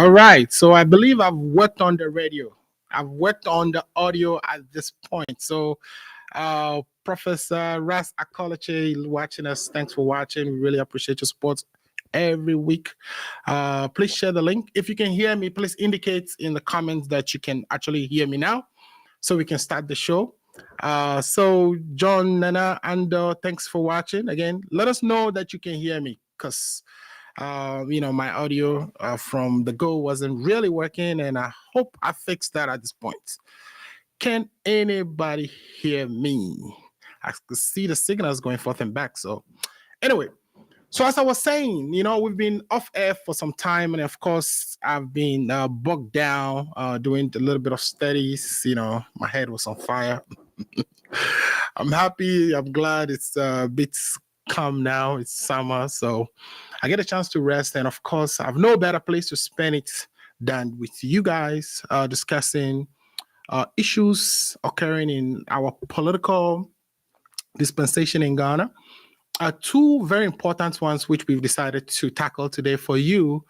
All right. So I believe I've worked on the radio. I've worked on the audio at this point. So, Professor Ras Akolache watching us. Thanks for watching. We really appreciate your support every week. Please share the link. If you can hear me, please indicate in the comments that you can actually hear me now so we can start the show. So John, Nana, and thanks for watching. Again, let us know that you can hear me because my audio from the go wasn't really working, and I hope I fixed that at this point. Can anybody hear me? I could see the signals going forth and back. So anyway, so as I was saying, we've been off air for some time, and of course, I've been bogged down doing a little bit of studies. My head was on fire. I'm happy. I'm glad it's a bit calm now. It's summer, so I get a chance to rest. And of course, I have no better place to spend it than with you guys discussing issues occurring in our political dispensation in Ghana. Two very important ones which we've decided to tackle today for you.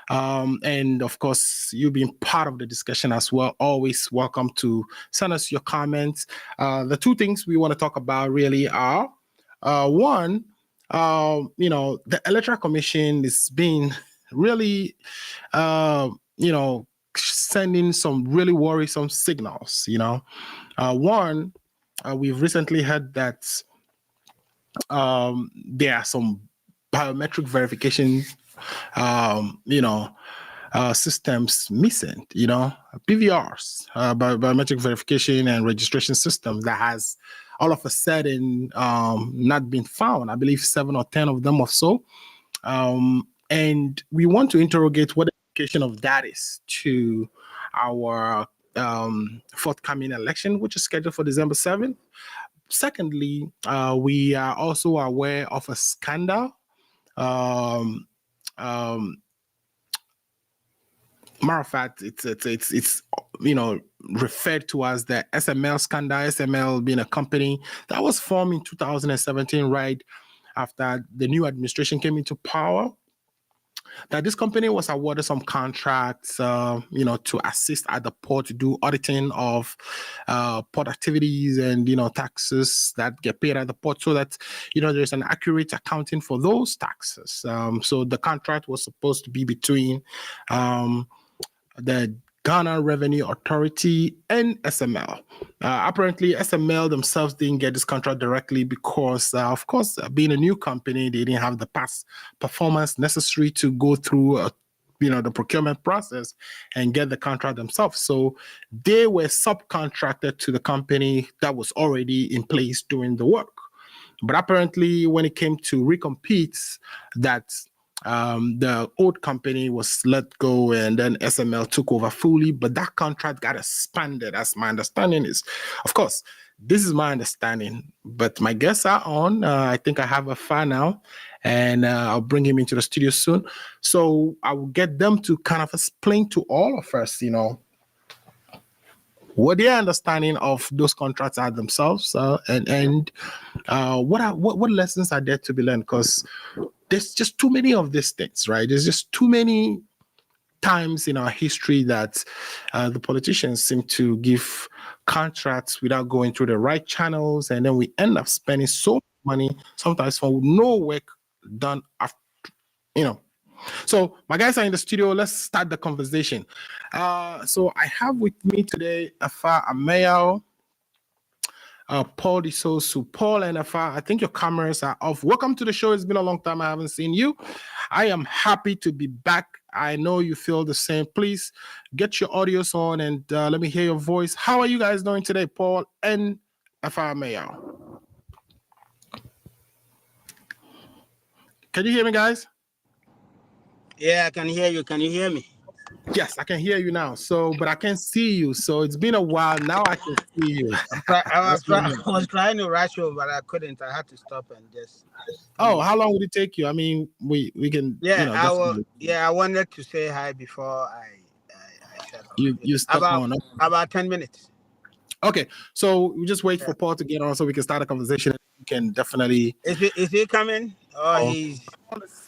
And of course, you being part of the discussion as well. Always welcome to send us your comments. The two things we want to talk about really are one, the Electoral Commission is being really, sending some really worrisome signals. One, we've recently heard that there are some biometric verification, systems missing, BVRs, biometric verification and registration systems that has all of a sudden not been found. I believe 7 or 10 of them or so. And we want to interrogate what the implication of that is to our forthcoming election, which is scheduled for December 7th. Secondly, we are also aware of a scandal. Matter of fact, it's referred to as the SML Scandal. SML being a company that was formed in 2017, right after the new administration came into power. That this company was awarded some contracts, to assist at the port to do auditing of port activities and, taxes that get paid at the port so that, there's an accurate accounting for those taxes. So the contract was supposed to be between the Ghana Revenue Authority and SML. Apparently, SML themselves didn't get this contract directly because, of course, being a new company, they didn't have the past performance necessary to go through, the procurement process and get the contract themselves. So they were subcontracted to the company that was already in place doing the work. But apparently, when it came to recompetes, that the old company was let go and then SML took over fully, but that contract got expanded, as my understanding is. Of course, this is my understanding, but my guests are on. I think I have a file now, and I'll bring him into the studio soon. So I will get them to kind of explain to all of us, what their understanding of those contracts are themselves, and what lessons are there to be learned, because there's just too many of these things, right? There's just too many times in our history that the politicians seem to give contracts without going through the right channels, and then we end up spending so much money sometimes for no work done after, So my guys are in the studio. Let's start the conversation. So I have with me today Afa Amayao, Paul Disosu. Paul and Afa, I think your cameras are off. Welcome to the show. It's been a long time I haven't seen you. I am happy to be back. I know you feel the same. Please get your audios on and let me hear your voice. How are you guys doing today, Paul and Afa Amayao? Can you hear me, guys? Yeah, I can hear you. Can you hear me? Yes, I can hear you now. So, but I can't see you. So it's been a while. Now I can see you. I was trying to rush over, but I couldn't. I had to stop and just. Oh, how long would it take you? I mean, we can. Yeah, I wanted to say hi before I shut off. You stuck on about 10 minutes. Okay, so we just wait for Paul to get on so we can start a conversation. We can definitely. Is he coming? Or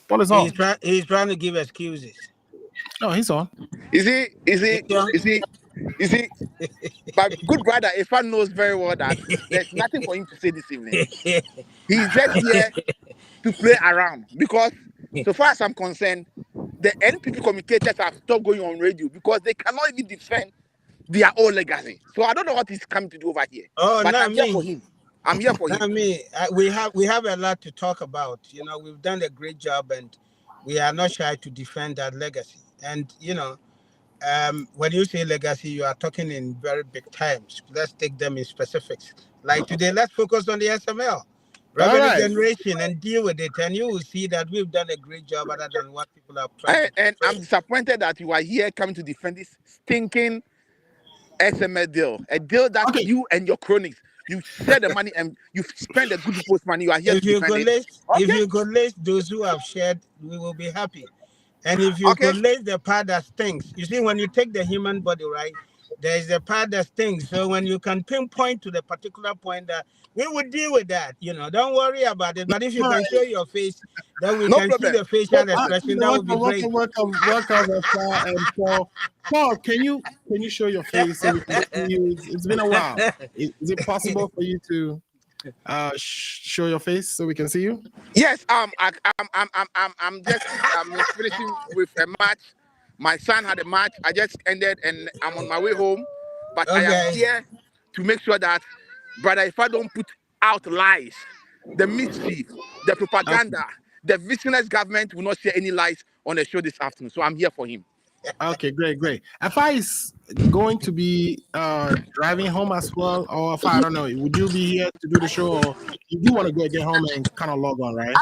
Paul is on. He's trying to give excuses. No, he's on. Is he? Is he? Yeah. Is he? Is he? But good brother Ifa knows very well that there's nothing for him to say this evening. He's just here to play around because, so far as I'm concerned, the NPP communicators have stopped going on radio because they cannot even defend their own legacy. So I don't know what he's coming to do over here. Oh, But not I'm here me. for him. I'm here for him. Not me. We have a lot to talk about. You know, we've done a great job, and we are not shy to defend that legacy. And you know, when you say legacy, you are talking in very big terms. Let's take them in specifics. Like today, let's focus on the SML All revenue right. generation and deal with it. And you will see that we've done a great job other than what people have tried to And I'm portray. disappointed that you are here coming to defend this stinking SML deal. A deal that Okay. you and your cronies, you share the money and you spend the good people's money. You are here If to you defend it. could list those who have shared, we will be happy. And if you Okay. could list the part that stinks, you see, when you take the human body, right, there is a part that stinks. So when you can pinpoint to the particular point that we will deal with that, you know, don't worry about it. But if you All can right. show your face, then we No can see problem. the facial So, expression. That would be great. Welcome, Esther and Paul. Paul, can you show your face so we can see you? It's been a while. Is it possible for you to show your face so we can see you? yes, I'm just finishing with a match. My son had a match. I just ended and I'm on my way home. But I am Okay. here to make sure that, brother, if I don't put out lies, the mischief, the propaganda, the visionary government will not share any lies on the show this afternoon. So I'm here for him. Okay, great. If I is going to be driving home as well, or if I don't know, would you be here to do the show, or you do want to go get home and kind of log on, right?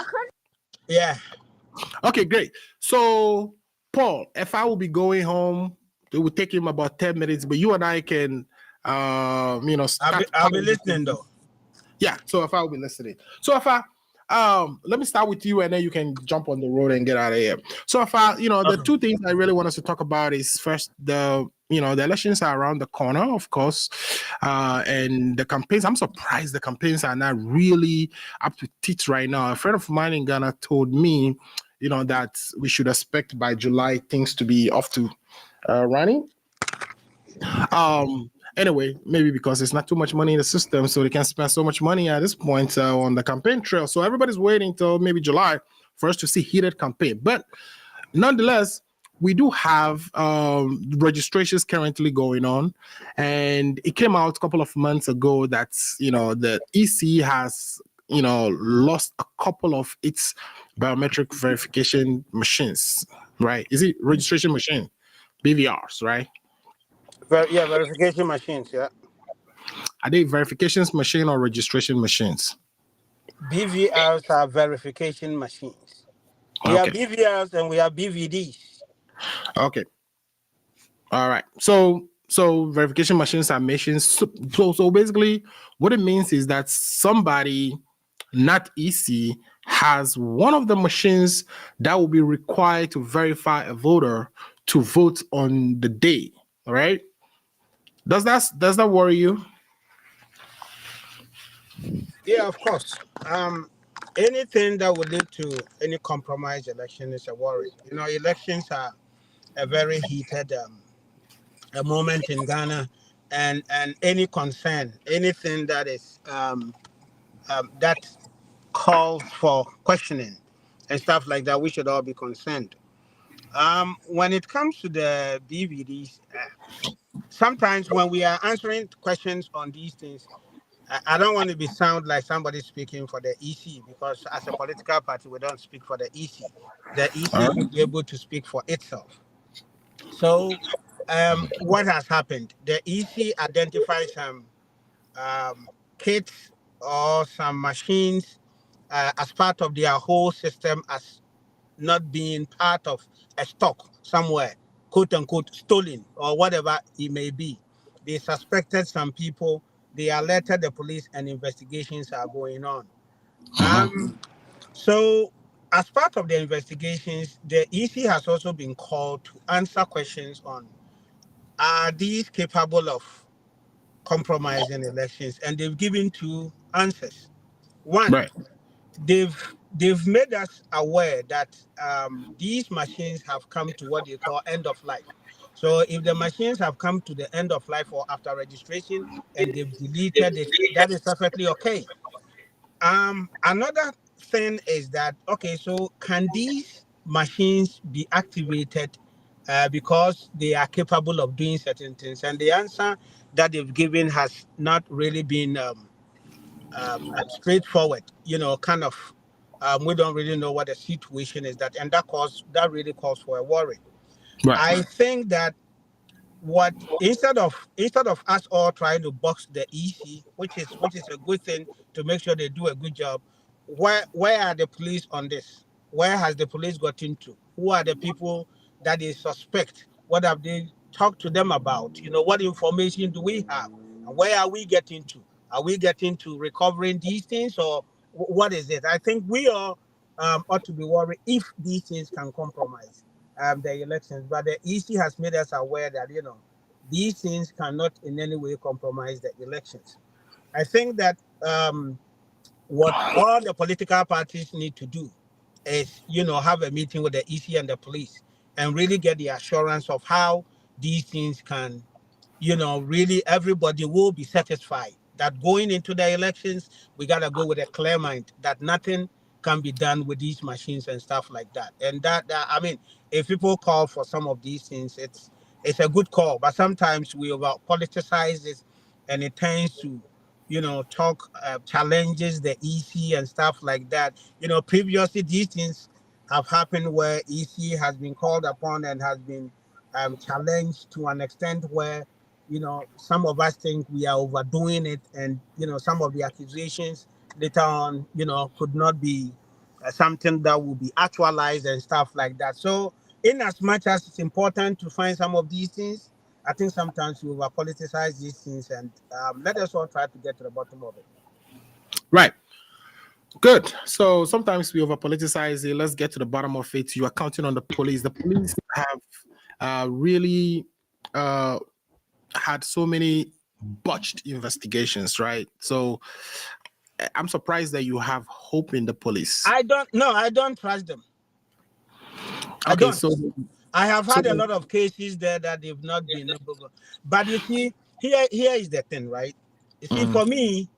Yeah. Okay, great. So, Paul, if I will be going home, it will take him about 10 minutes, but you and I can, start. I'll be listening though. Yeah, so if I will be listening. So if I let me start with you and then you can jump on the road and get out of here. So if I, the two things I really want us to talk about is first the elections are around the corner, of course. And the campaigns, I'm surprised the campaigns are not really up to teeth right now. A friend of mine in Ghana told me, that we should expect by July things to be off to running. Anyway, maybe because there's not too much money in the system, so they can spend so much money at this point on the campaign trail. So everybody's waiting till maybe July for us to see heated campaign. But nonetheless, we do have registrations currently going on, and it came out a couple of months ago that the EC has lost a couple of its biometric verification machines. Right? Is it registration machine? BVRs, right? Verification machines. Yeah. Are they verifications machine or registration machines? BVRs are verification machines. We have Okay. BVRs and we have BVDs. Okay. All right. So verification machines are machines. So basically, what it means is that somebody, not EC, has one of the machines that will be required to verify a voter to vote on the day. All right. Does that worry you? Yeah, of course. Anything that would lead to any compromised election is a worry. You know, elections are a very heated a moment in Ghana, and any concern, anything that is that calls for questioning and stuff like that, we should all be concerned. When it comes to the BVDs, sometimes when we are answering questions on these things, I don't want to be sound like somebody speaking for the EC, because as a political party, we don't speak for the EC. The EC All should be able to speak for itself. So, what has happened? The EC identifies some kits or some machines as part of their whole system as not being part of a stock somewhere, quote unquote, stolen or whatever it may be. They suspected some people, they alerted the police, and investigations are going on. Um, so, as part of the investigations, the EC has also been called to answer questions on, are these capable of compromising elections? And they've given two answers. One, right. they've they've made us aware that these machines have come to what they call end of life. So if the machines have come to the end of life or after registration and they've deleted it, that is perfectly okay. Another thing is that, okay, so can these machines be activated because they are capable of doing certain things? And the answer that they've given has not really been straightforward. Kind of, we don't really know what the situation is, that, and that really calls for a worry. Right. I think that what instead of us all trying to box the EC, which is a good thing to make sure they do a good job, where are the police on this? Where has the police got into? Who are the people that they suspect? What have they talked to them about? What information do we have? And where are we getting to? Are we getting to recovering these things, or what is it? I think we all ought to be worried if these things can compromise the elections. But the EC has made us aware that these things cannot in any way compromise the elections. I think that what all the political parties need to do is have a meeting with the EC and the police and really get the assurance of how these things can really everybody will be satisfied that going into the elections, we got to go with a clear mind that nothing can be done with these machines and stuff like that. And that I mean, if people call for some of these things, it's a good call, but sometimes we over politicize it and it tends to, talk challenges the EC and stuff like that. Previously these things have happened where EC has been called upon and has been challenged to an extent where some of us think we are overdoing it, and some of the accusations later on, could not be something that will be actualized and stuff like that. So, in as much as it's important to find some of these things, I think sometimes we over politicize these things, and let us all try to get to the bottom of it. Right. Good. So sometimes we over politicize it. Let's get to the bottom of it. You are counting on the police. The police have really had so many botched investigations, right? So I'm surprised that you have hope in the police. I don't trust them. I Okay, don't. so I have had a lot of cases there that they've not been able to. But you see, here is the thing, right? You see, for me,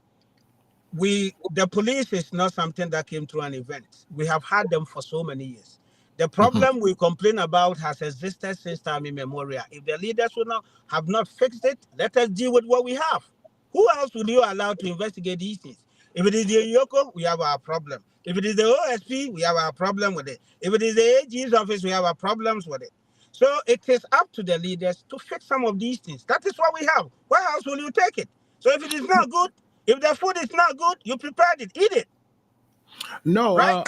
the police is not something that came through an event. We have had them for so many years. The problem we complain about has existed since time immemorial. If the leaders will not have not fixed it, let us deal with what we have. Who else will you allow to investigate these things? If it is the Yoko, we have our problem. If it is the OSP, we have our problem with it. If it is the AG's office, we have our problems with it. So it is up to the leaders to fix some of these things. That is what we have. Where else will you take it? So if it is not good, if the food is not good, you prepared it, eat it. no, Right?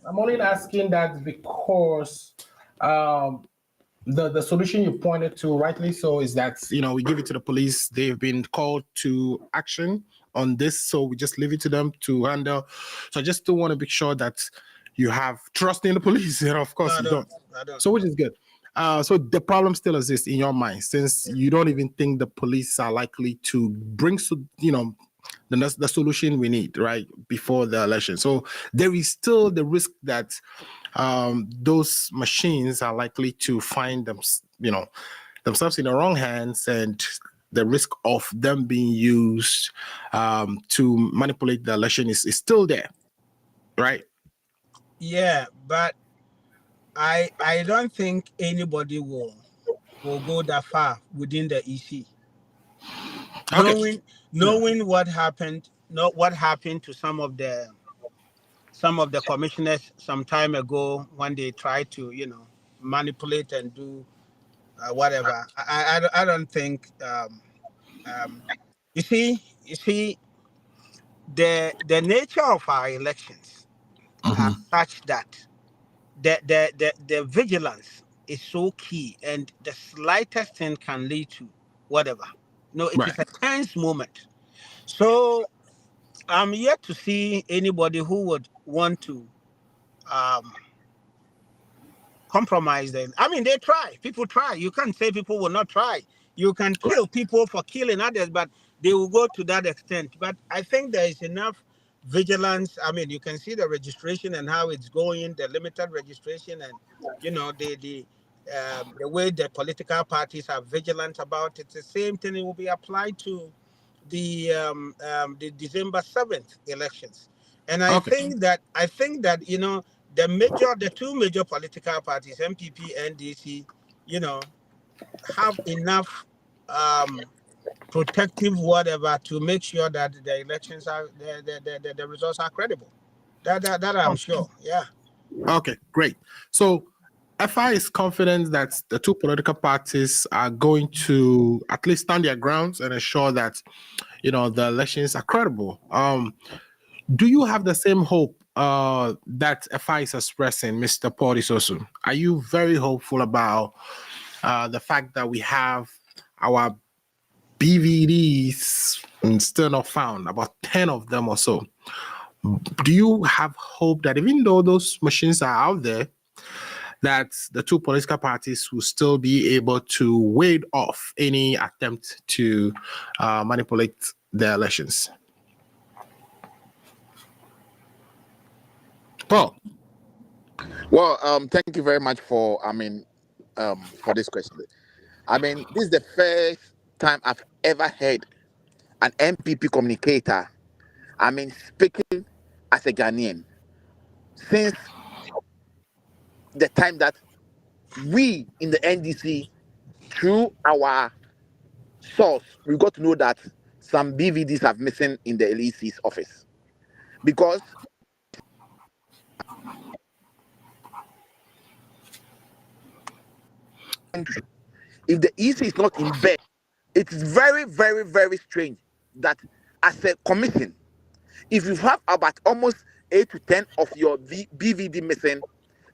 I'm only asking that because the solution you pointed to, rightly so, is that we give it to the police. They've been called to action on this, so we just leave it to them to handle. So I just still want to be sure that you have trust in the police. Of course, No, you don't. I don't. So which is good. So the problem still exists in your mind, since you don't even think the police are likely to bring the solution we need right before the election. So there is still the risk that those machines are likely to find them, themselves in the wrong hands, and the risk of them being used to manipulate the election is still there, right? Yeah, but I don't think anybody will go that far within the EC. Okay. Knowing what happened, not what happened to some of the commissioners some time ago when they tried to manipulate and do whatever. I don't think um, you see the nature of our elections are Mhm. such that the vigilance is so key, and the slightest thing can lead to whatever. No, it Right. is a tense moment. So I'm yet to see anybody who would want to um, compromise them. I mean, they try. People try. You can't say people will not try. You can kill people for killing others, but they will go to that extent. But I think there is enough vigilance. I mean, you can see the registration and how it's going, the limited registration, and the way the political parties are vigilant about it. The same thing will be applied to the December 7th elections. And Okay. I think that the two major political parties, MPP and DC, you know, have enough protective whatever to make sure that the elections are the results are credible. That I'm sure. Yeah. Okay, great. So FI is confident that the two political parties are going to at least stand their grounds and ensure that the elections are credible. Do you have the same hope that FI is expressing, Mr. Paul Isosu? Are you very hopeful about the fact that we have our BVDs still not found, about 10 of them or so? Do you have hope that even though those machines are out there, that the two political parties will still be able to ward off any attempt to manipulate the elections? Paul. Well, thank you very much for for this question. This is the first time I've ever heard an MPP communicator, speaking as a Ghanaian since the time that we in the NDC, through our source, we got to know that some BVDs have missing in the LEC's office. Because if the EC is not in bed, it is very, very, very strange that as a commission, if you have about almost 8 to 10 of your BVD missing,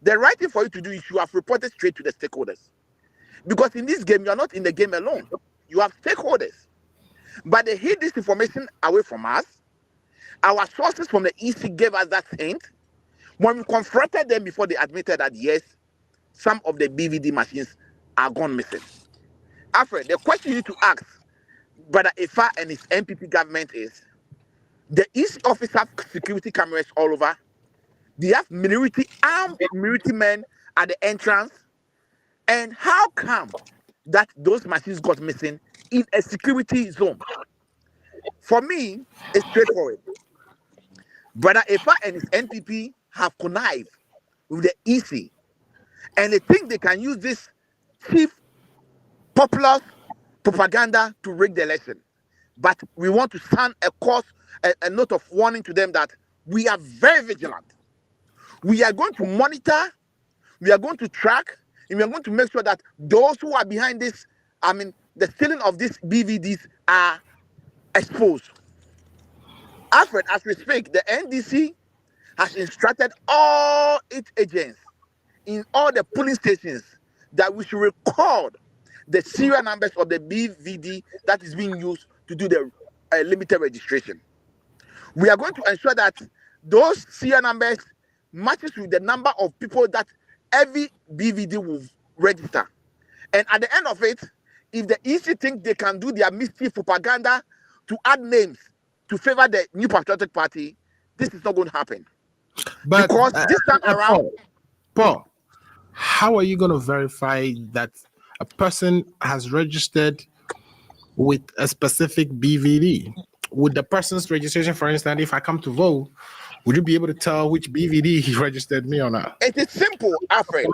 the right thing for you to do is you have reported straight to the stakeholders. Because in this game, you are not in the game alone. You have stakeholders. But they hid this information away from us. Our sources from the EC gave us that hint. When we confronted them before, they admitted that yes, some of the BVD machines are gone missing. Alfred, the question you need to ask Brother Ifa and his MPP government is, the EC office have security cameras all over. They have armed military men at the entrance. And how come that those machines got missing in a security zone? For me, it's straightforward. Brother Ifa and his NPP have connived with the EC, and they think they can use this cheap, popular propaganda to rig the election. But we want to send a note of warning to them that we are very vigilant. We are going to monitor, we are going to track, and we are going to make sure that those who are behind this, the stealing of these BVDs are exposed. Alfred, as we speak, the NDC has instructed all its agents in all the polling stations that we should record the serial numbers of the BVD that is being used to do the limited registration. We are going to ensure that those serial numbers matches with the number of people that every BVD will register. And at the end of it, if the EC think they can do their mischief propaganda to add names to favor the New Patriotic Party, this is not going to happen. But because this time around, Paul, how are you going to verify that a person has registered with a specific BVD? Would the person's registration, for instance, if I come to vote, would you be able to tell which BVD he registered me or not? It is simple, Alfred.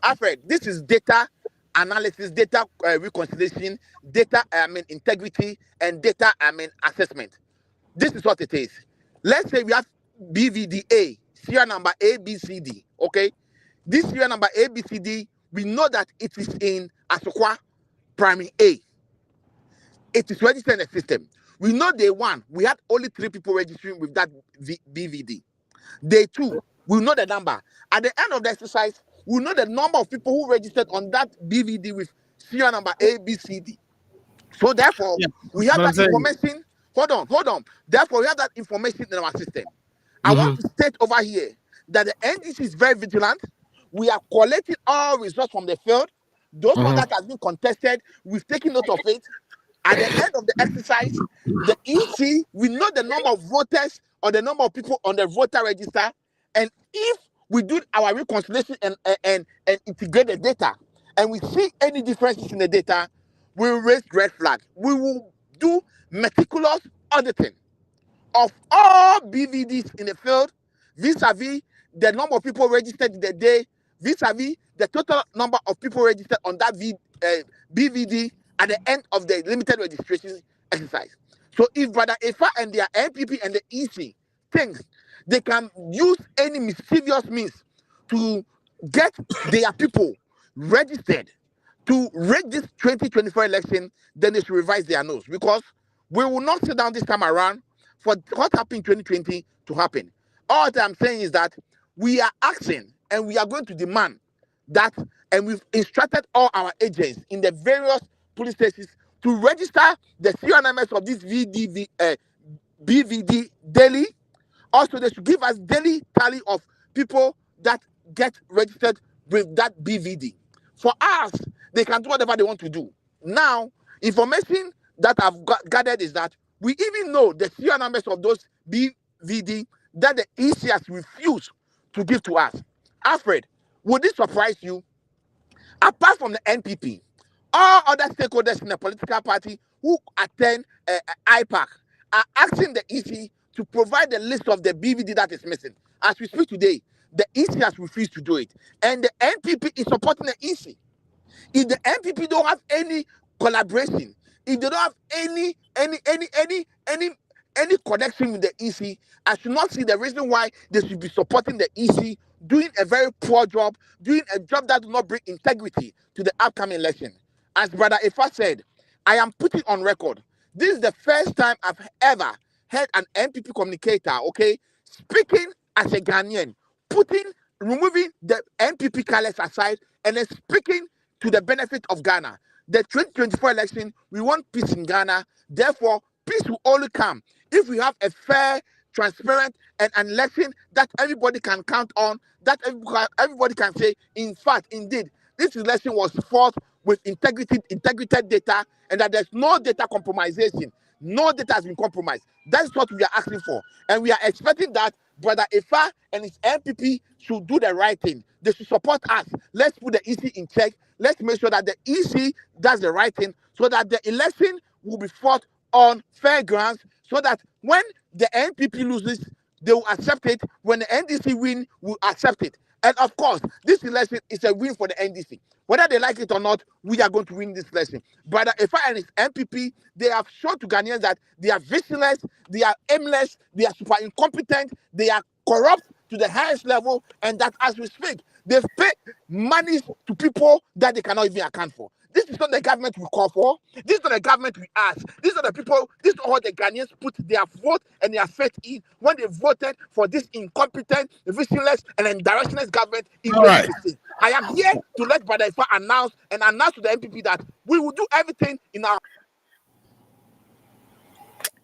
Alfred, this is data analysis, data reconciliation, data integrity, and data assessment. This is what it is. Let's say we have BVDA, serial number ABCD. Okay, this serial number ABCD, we know that it is in Asokwa Primary A. It is registered in the system. We know day one, we had only 3 people registering with that BVD. Day 2, we know the number. At the end of the exercise, we know the number of people who registered on that BVD with serial number ABCD. So therefore, we have that information. Hold on. Therefore, we have that information in our system. I want to state over here that the NDC is very vigilant. We are collecting all results from the field. Those ones that have been contested, we've taken note of it. At the end of the exercise, the EC, we know the number of voters or the number of people on the voter register, and if we do our reconciliation and integrate the data, and we see any differences in the data, we will raise red flag. We will do meticulous auditing of all BVDs in the field, vis-a-vis the number of people registered in the day, vis-a-vis the total number of people registered on that BVD at the end of the limited registration exercise. So if Brother Efa and their NPP and the EC thinks they can use any mischievous means to get their people registered to rig this 2024 election, then they should revise their nose, because we will not sit down this time around for what happened in 2020 to happen. All that I'm saying is that we are asking and we are going to demand that, and we've instructed all our agents in the various police stations to register the serial numbers of this BVD daily. Also, they should give us daily tally of people that get registered with that BVD. For us, they can do whatever they want to do. Now, information that I've gathered is that we even know the serial numbers of those BVD that the EC has refused to give to us. Alfred, would this surprise you? Apart from the NPP, all other stakeholders in the political party who attend IPAC are asking the EC to provide the list of the BVD that is missing. As we speak today, the EC has refused to do it, and the NPP is supporting the EC. If the NPP don't have any collaboration, if they don't have any connection with the EC, I should not see the reason why they should be supporting the EC doing a very poor job, doing a job that does not bring integrity to the upcoming election. As Brother Efa said, I am putting on record, this is the first time I've ever heard an NPP communicator, okay, speaking as a Ghanaian, removing the NPP colors aside, and then speaking to the benefit of Ghana. The 2024 election, we want peace in Ghana. Therefore, peace will only come if we have a fair, transparent, and an election that everybody can count on, that everybody can say, in fact, indeed, this election was fought with integrated data, and that there's no data compromisation. No data has been compromised. That's what we are asking for. And we are expecting that Brother Efa and his MPP should do the right thing. They should support us. Let's put the EC in check. Let's make sure that the EC does the right thing so that the election will be fought on fair grounds, so that when the NPP loses, they will accept it. When the NDC win, we'll accept it. And of course, this election is a win for the NDC. Whether they like it or not, we are going to win this election. Brother Efa and his MPP, they have shown to Ghanaians that they are visionless, they are aimless, they are super incompetent, they are corrupt to the highest level, and that as we speak, they've paid money to people that they cannot even account for. This is not the government we call for. This is not the government we ask. These are the people, this is all the Ghanaians put their vote and their faith in when they voted for this incompetent, visionless, and directionless government in 2016. I am here to let Brother Efa announce to the MPP that we will do everything in our...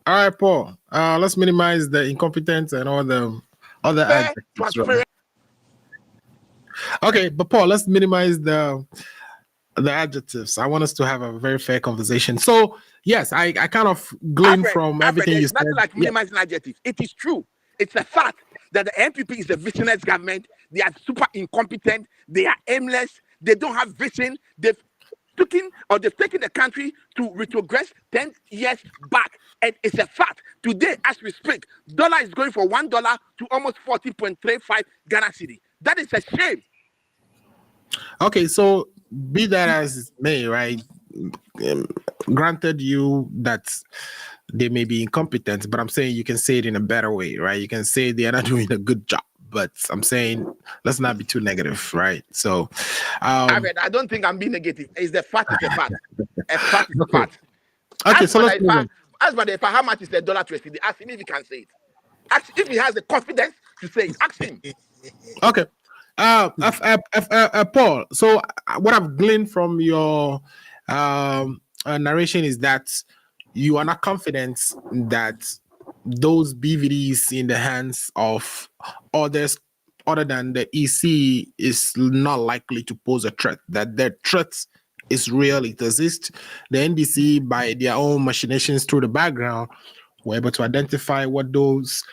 All right, Paul. Let's minimize the incompetence and all the other adjectives. Right? Okay, but Paul, let's minimize the adjectives. I want us to have a very fair conversation. So yes, I kind of glean from everything you said. Nothing like minimizing adjectives. It is true. It's a fact that the NPP is a visionless government. They are super incompetent. They are aimless. They don't have vision. They've taken the country to retrogress 10 years back. And it's a fact. Today, as we speak, dollar is going for $1 to almost 40.35 Ghana cedi. That is a shame. Okay, so be that as it may, right? Granted you that they may be incompetent, but I'm saying you can say it in a better way, right? You can say they are not doing a good job, but I'm saying let's not be too negative, right? So I don't think I'm being negative. It's the fact. It's a fact. A fact is a fact. Okay, so let's move on. Ask Brother Efa how much is the dollar to a cedi. Ask him if he can say it. Ask if he has the confidence to say it. Ask him. Okay. Paul, so what I've gleaned from your narration is that you are not confident that those BVDs in the hands of others other than the EC is not likely to pose a threat, that the threat is real, it exists. The NDC, by their own machinations through the background, were able to identify what those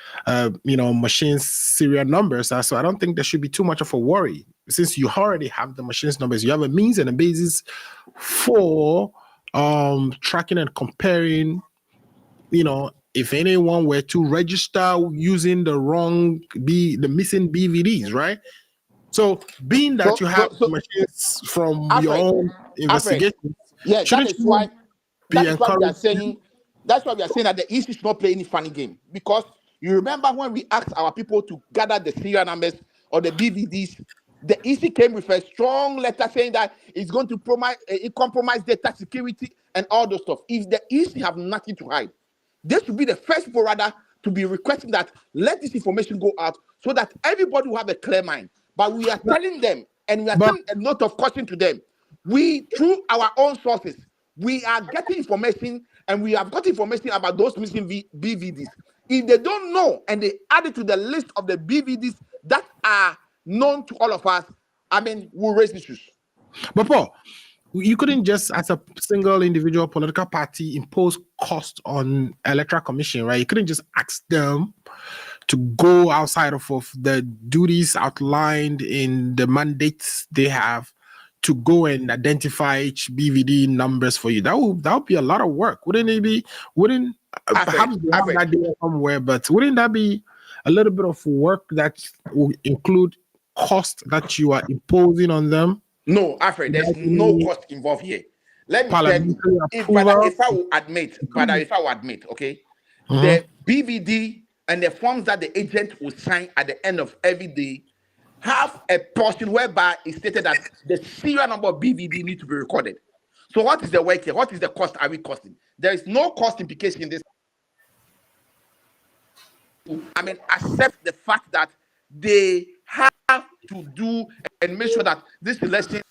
machines' serial numbers are. So I don't think there should be too much of a worry. Since you already have the machines' numbers, you have a means and a basis for tracking and comparing, if anyone were to register using the missing BVDs, right? So being that you have machines from your own investigation, yeah, that is why we are saying that the EC should not play any funny game. Because you remember when we asked our people to gather the serial numbers or the BVDs, the EC came with a strong letter saying that it's going to compromise data security and all those stuff. If the EC have nothing to hide, they should be the first people rather to be requesting that let this information go out so that everybody will have a clear mind. But we are telling them, and we are sending a note of caution to them. We, through our own sources, we are getting information, and we have got information about those missing BVDs. If they don't know and they add it to the list of the BVDs that are known to all of us, we'll raise issues. But Paul, you couldn't just, as a single individual political party, impose cost on Electoral Commission, right? You couldn't just ask them to go outside of the duties outlined in the mandates they have to go and identify each BVD numbers for you. That would be a lot of work, wouldn't it be? Perhaps they have that data somewhere, but wouldn't that be a little bit of work that will include cost that you are imposing on them? No, Alfred, there's no cost involved here. Let me tell you, if I will admit, okay, the BVD and the forms that the agent will sign at the end of every day have a portion whereby it's stated that the serial number of BVD need to be recorded. So what is the work here? What is the cost are we costing? There is no cost implication in this. Accept the fact that they have to do and make sure that this election,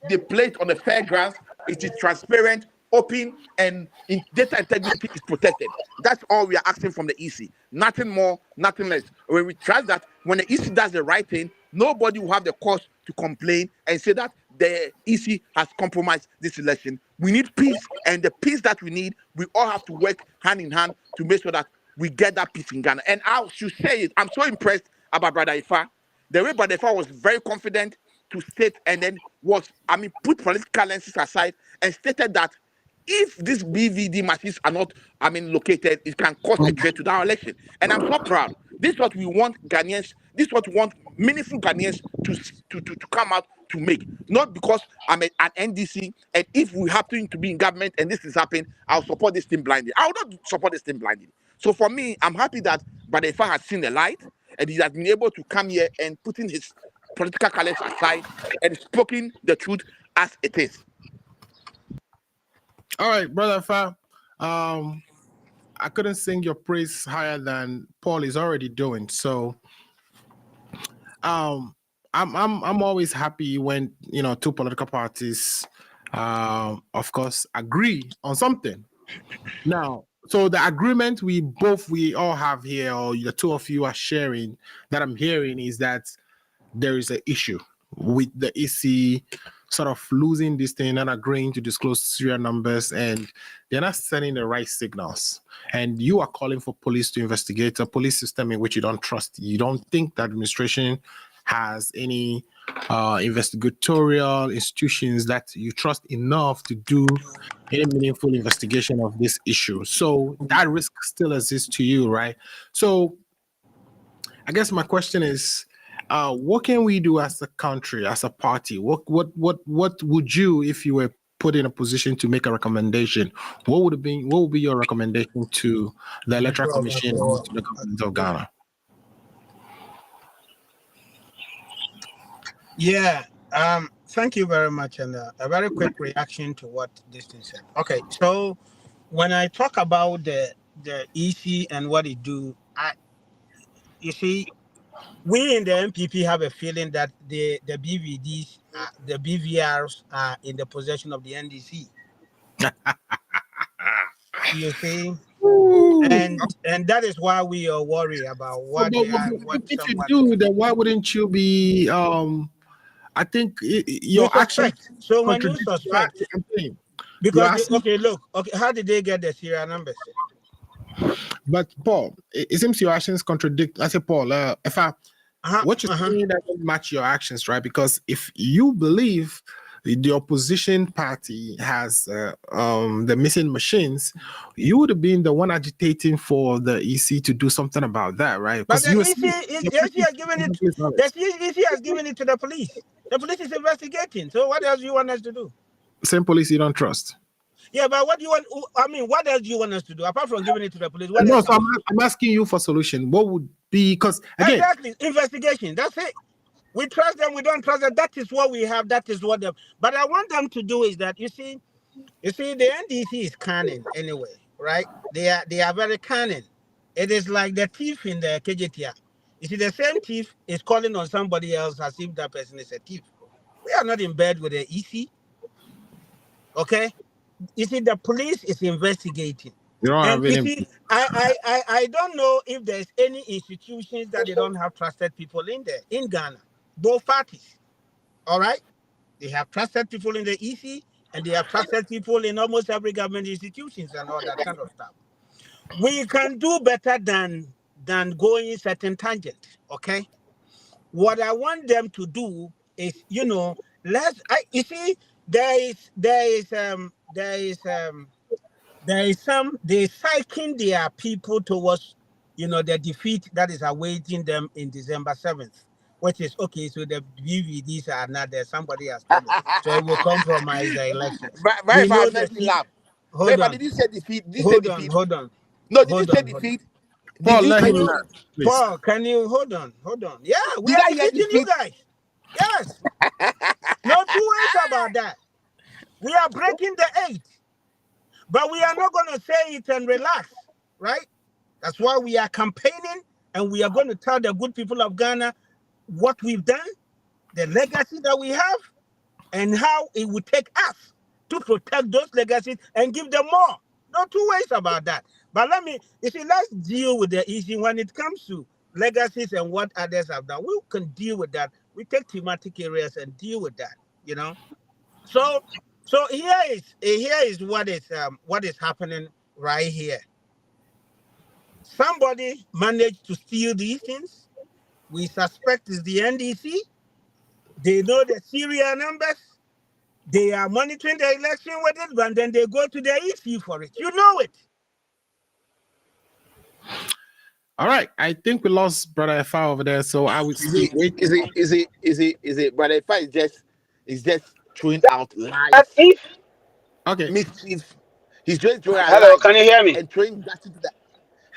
they play it on a fair grounds, it is transparent, open, and in data integrity is protected. That's all we are asking from the EC. Nothing more, nothing less. When we trust that when the EC does the right thing, nobody will have the cause to complain and say that the EC has compromised this election. We need peace, and the peace that we need, we all have to work hand in hand to make sure that we get that peace in Ghana. And I should say it, I'm so impressed about Brother Ifa. The way Brother Ifa was very confident to state and then put political lenses aside and stated that if these BVD machines are not, located, it can cause a threat to our election. And I'm so proud. This is what we want Ghanaians, this is what we want meaningful Ghanaians to come out to make. Not because I'm an NDC, and if we happen to be in government and this is happening, I'll support this thing blindly. I will not support this thing blindly. So for me, I'm happy that Brother Ifa has seen the light and he has been able to come here and put in his political colors aside and spoken the truth as it is. All right, Brother Ifa. I couldn't sing your praise higher than Paul is already doing. So I'm always happy when two political parties of course agree on something. Now, so the agreement we all have here, or the two of you are sharing, that I'm hearing, is that there is an issue with the EC sort of losing this thing and agreeing to disclose serial numbers, and they're not sending the right signals. And you are calling for police to investigate a police system in which you don't trust. You don't think the administration has any investigatorial institutions that you trust enough to do any meaningful investigation of this issue. So that risk still exists to you, right? So I guess my question is, what can we do as a country, as a party? What would you, if you were put in a position to make a recommendation, what would be your recommendation to the Electoral Commission or to the government of Ghana? Yeah, thank you very much, and a very quick reaction to what this thing said. Okay, so when I talk about the EC and what it do, you see, we in the MPP have a feeling that the BVDs, the BVRs are in the possession of the NDC. You see, and that is why we are worried about what they are. If you do, then why wouldn't you be? I think your action. So when you suspect, because okay, how did they get the serial numbers? But Paul, it seems your actions contradict. I say, Paul, what you're saying doesn't match your actions, right? Because if you believe the opposition party has the missing machines, you would have been the one agitating for the EC to do something about that, right? But Because the you EC has given it. The EC has given it to the police. The police is investigating. So what else do you want us to do? same police you don't trust. Yeah, but what do you want? I mean, what else do you want us to do apart from giving it to the police? What No, else? so I'm asking you for solution. What would be, because again, Exactly, investigation. That's it. We trust them. We don't trust them. That is what we have. That is what them. But I want them to do is that you see, the NDC is cunning anyway, right? They are very cunning. It is like the thief in the KJTR. You see, the same thief is calling on somebody else as if that person is a thief. We are not in bed with the EC. Okay? You see, the police is investigating. you don't have And you any. see, I don't know if there's any institutions that they don't have trusted people in there, in Ghana. Both parties. All right? They have trusted people in the EC and they have trusted people in almost every government institutions and all that kind of stuff. We can do better than going certain tangent, okay? What I want them to do is, you see, they're psyching their people towards, the defeat that is awaiting them in December 7th, which is okay. So the BVDs are not there. Somebody has told them. So it will compromise the elections. Very We know fast, the let me defeat. laugh. Hold on. Did you say defeat? Did you say Hold on. defeat? Hold on. No, did you Hold say on. Hold on. defeat? Paul, Did you let say him defeat? learn, please. Paul, can you hold on? Hold on. Yeah, we Did are I hear defeating you defeat? guys. Yes. No two ways about that. We are breaking the 8. But we are not going to say it and relax, right? That's why we are campaigning and we are going to tell the good people of Ghana what we've done, the legacy that we have, and how it would take us to protect those legacies and give them more. No two ways about that. But let's deal with the issue when it comes to legacies and what others have done. We can deal with that. We take thematic areas and deal with that, So here is what is happening right here. Somebody managed to steal these things. We suspect it's the NDC. They know the serial numbers. They are monitoring the election with it, but then they go to the EC for it. You know it. All right, I think we lost Brother Efa over there, so I would wait. Is it? Brother, if I is just throwing out lies, Okay, mischief. He's just throwing out Hello, lies can you hear me? and throwing that into that.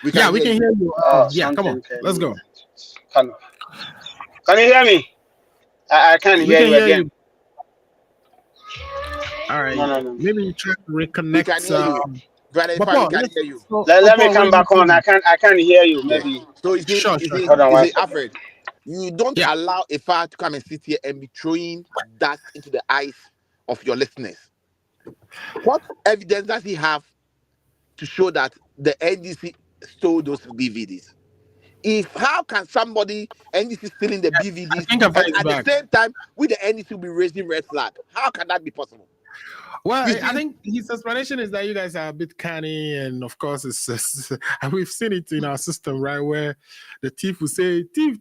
We yeah, can we hear can you. hear you. Yeah, come on, let's go. Can you hear me? I can't We hear can you hear again. you. All right, No. maybe you try to We reconnect. can hear you. Brother, if But we Paul, can hear you. Let me Paul, come back on. I can't hear you. Yeah. Maybe. So Sure. Hold on one second. Alfred, you don't Yeah. allow a fire to come and sit here and be throwing that into the eyes of your listeners. What evidence does he have to show that the NDC stole those BVDs? How can somebody NDC stealing the I BVDs think Efa and is at the back. same time with the NDC will be raising red flag? How can that be possible? Well, You I see, think his explanation is that you guys are a bit canny, and of course, and we've seen it in our system, right, where the thief will say, thief,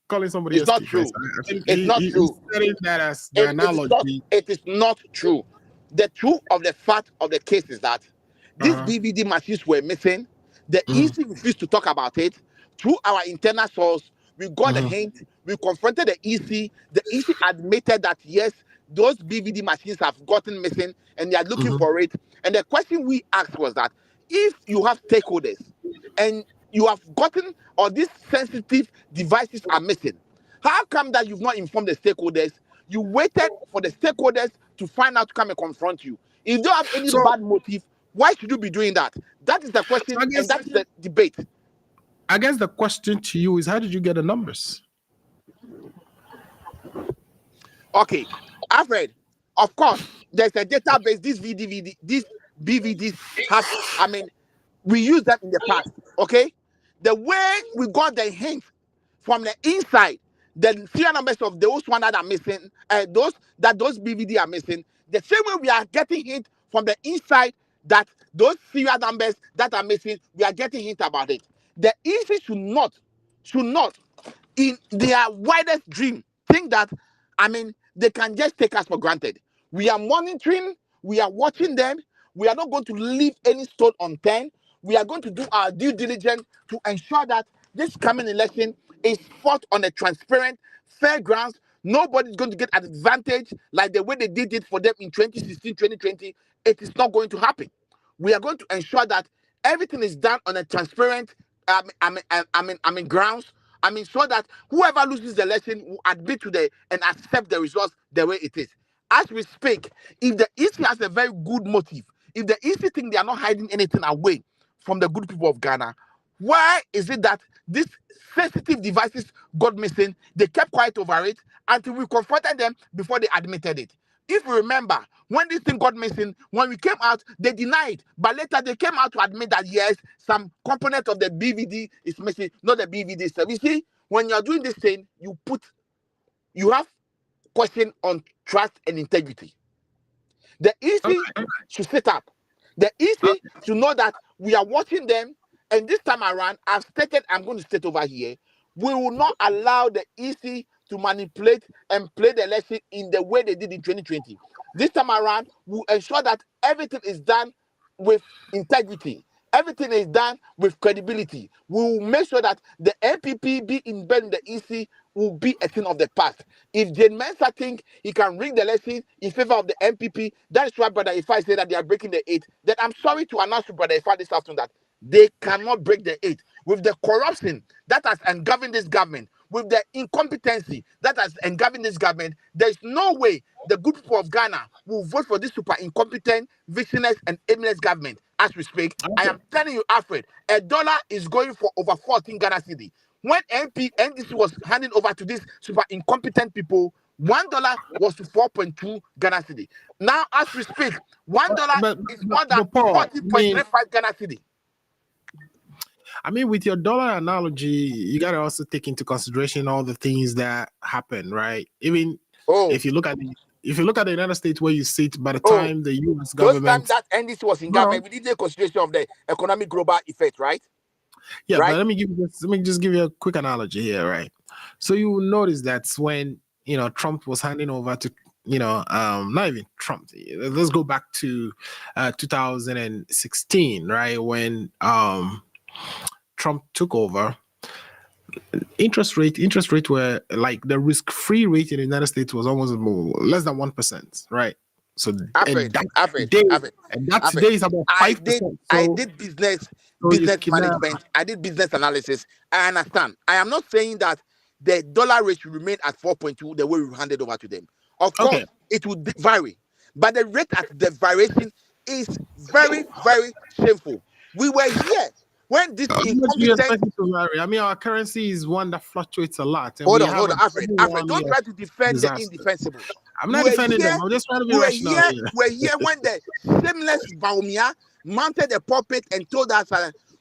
calling somebody it's else not thief. Right? true. So I think It's not he's true. setting that as the analogy. It is not true. The truth of the fact of the case is that these Uh-huh. BVD machines were missing. The Mhm, EC refused to talk about it. Through our internal source, we got a mhm, hint. We confronted the EC. The EC admitted that yes, those BVD machines have gotten missing and they are looking mhm. for it. And the question we asked was that if you have stakeholders and you have gotten or these sensitive devices are missing, how come that you've not informed the stakeholders? You waited for the stakeholders to find out to come and confront you. If you don't have any So, bad motive, why should you be doing that? That is the so question, and that is the debate. I guess the question to you is, how did you get the numbers? Okay, Alfred, of course, there's a database. These BVDs have, I mean, we used them in the past, okay? The way we got the hint from the inside, the serial numbers of those one that are missing, those BVD are missing, the same way we are getting hint from the inside that those serial numbers that are missing, we are getting hint about it. The EC should not, in their widest dream, think that, I mean, they can just take us for granted. We are monitoring, we are watching them, we are not going to leave any stone unturned. We are going to do our due diligence to ensure that this coming election is fought on a transparent, fair grounds. Nobody's going to get an advantage like the way they did it for them in 2016, 2020. It is not going to happen. We are going to ensure that everything is done on a transparent grounds. So that whoever loses the election will admit to and accept the results the way it is. As we speak, if the EC has a very good motive, if the EC think they are not hiding anything away from the good people of Ghana, why is it that these sensitive devices got missing? They kept quiet over it until we confronted them before they admitted it. If you remember, when this thing got missing, when we came out, they denied. But later they came out to admit that yes, some component of the BVD is missing, not the BVD stuff. You see, when you're doing this thing, you have question on trust and integrity. The EC should sit up. The EC should know that we are watching them. And this time around, I've stated, I'm going to state over here, we will not allow the EC to manipulate and play the election in the way they did in 2020. This time around, we'll ensure that everything is done with integrity. Everything is done with credibility. We will make sure that the NPP be in bed in the EC will be a thing of the past. If Jane Mensah think he can rig the election in favor of the NPP, that is why Brother Ifa said that they are breaking the 8. Then I'm sorry to announce to Brother Ifa this afternoon that they cannot break the 8. With the corruption that has ungoverned this government, with the incompetency that has ungoverned this government, there's no way the good people of Ghana will vote for this super incompetent, visionless, and aimless government as we speak. Okay. I am telling you, Alfred, $1 is going for over 14 Ghana cedi. When NDC was handing over to these super incompetent people, $1 was to 4.2 Ghana cedi. Now, as we speak, $1 is more than 40.35 Ghana cedi. I mean, with your dollar analogy, you got to also take into consideration all the things that happen, right? Even if you look at the United States where you sit, by the time the U.S. government, those time that NDC was in government, we did the consideration of the economic global effect, right? Yeah, right? But let me just give you a quick analogy here, right? So you will notice that when Trump was handing over to not even Trump. Let's go back to 2016, right? When Trump took over, interest rate were like the risk-free rate in the United States was almost less than 1%, right? So average. Today is about 5%. I did business management. I did business analysis. I understand. I am not saying that the dollar rate should remain at 4.2 the way we handed over to them. Of course, it would vary, but the rate at the variation is very, very shameful. We were here when this incompetent... I mean, our currency is one that fluctuates a lot. And hold on, Alfred, don't try to defend the indefensible. I'm not defending them. I'm just trying to be rational. We're here when the shameless Baumia mounted a puppet and told us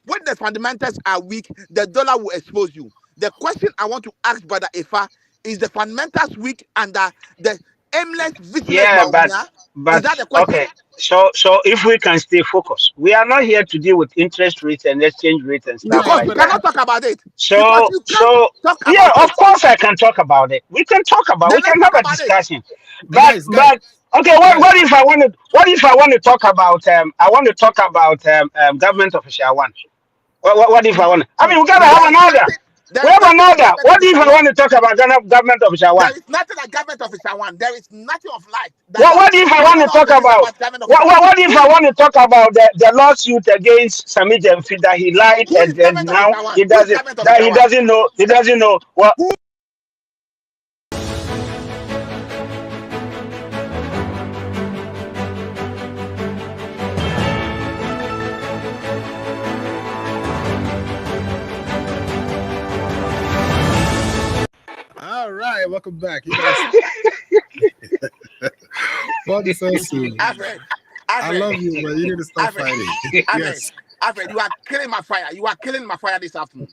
when the fundamentals are weak, the dollar will expose you. The question I want to ask Brother Ifa is the fundamentals weak under the aimless victimless Baumia? But is that the question? Okay. So if we can stay focused, we are not here to deal with interest rates and exchange rates and stuff. Because we cannot talk about it. Of course I can talk about it. We can talk about. We can have a discussion. But okay, what if I want to talk about government official one? What if I want? I mean, we gotta have another. We have another. What if I want to talk about government official one? There is nothing like government official one. There is nothing of light. What if I want to talk about? What if I want to talk about the lawsuit against Sami Jemfi that he lied and now he doesn't know what. All right, welcome back. You guys. Alfred, I love you, but you need to stop fighting. Yes. Alfred, you are killing my fire. You are killing my fire this afternoon.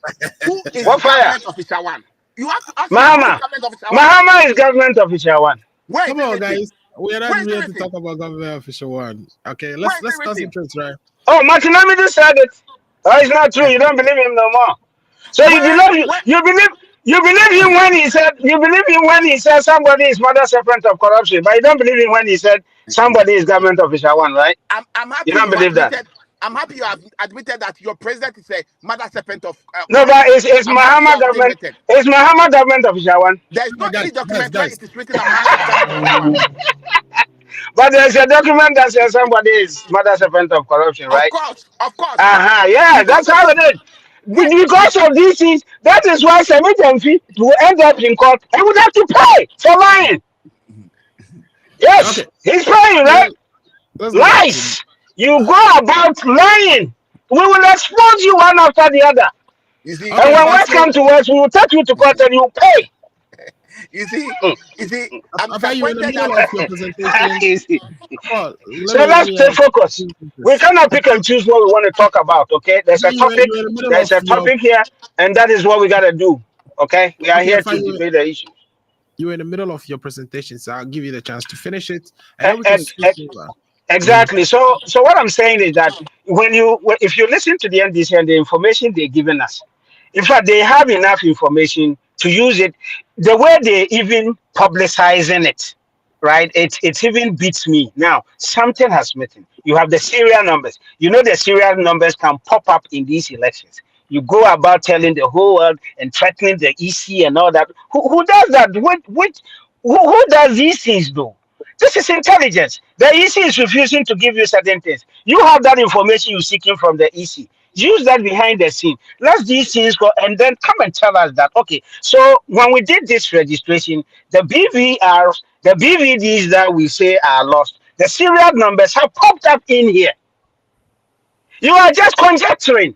Who is what fire? Government official one? You have to ask Mahama is government official one. Come on, guys. We are not here to talk about government official one. Okay, let's concentrate, right? Oh, Martinami said it. Oh, it's not true. You don't believe him no more. So you believe him when he said somebody is mother serpent of corruption, but you don't believe him when he said somebody is government official one, right? I'm happy You don't believe that. I'm happy you have admitted that your president is a mother serpent of No, but it's I'm happy you Muhammad have government. admitted. It's Muhammad government official one. There is no any document where guys. it is written that Muhammad is government official one. But there's a document that says somebody is mother serpent of corruption, right? Of course. Yeah, Because that's of how this, it is. wait, Because of these things, that is why Samit Mfi will end up in court and would have to pay for lying. Yes, Okay, he's paying, right? let's go back to Lies. You go about lying. We will expose you one after the other. you see, And okay. when But worse so come to worse, we will take you to court and you pay. you see, I'm after you in the disappointed middle that of your presentation, Easy. Paul, So let's stay focused. We cannot pick and choose what we want to talk about. Okay, there's a topic. You're in the middle There's of a your topic here, and that is what we gotta do. Okay, we are okay. here to debate the issue. You're in the middle of your presentation, so I'll give you the chance to finish it, and then we can And, switch over. exactly. So what I'm saying is that if you listen to the NDC and the information they're giving us, in fact, they have enough information to use it. The way they even publicizing it, right? It even beats me. Now something has missing. You have the serial numbers. You know the serial numbers can pop up in these elections. You go about telling the whole world and threatening the EC and all that. Who does that? Who does these things though? This is intelligence. The EC is refusing to give you certain things. You have that information you're seeking from the EC. Use that behind the scene. Let these things go and then come and tell us that, okay, so when we did this registration, the BVRs, the BVDs that we say are lost, the serial numbers have popped up in here. You are just conjecturing,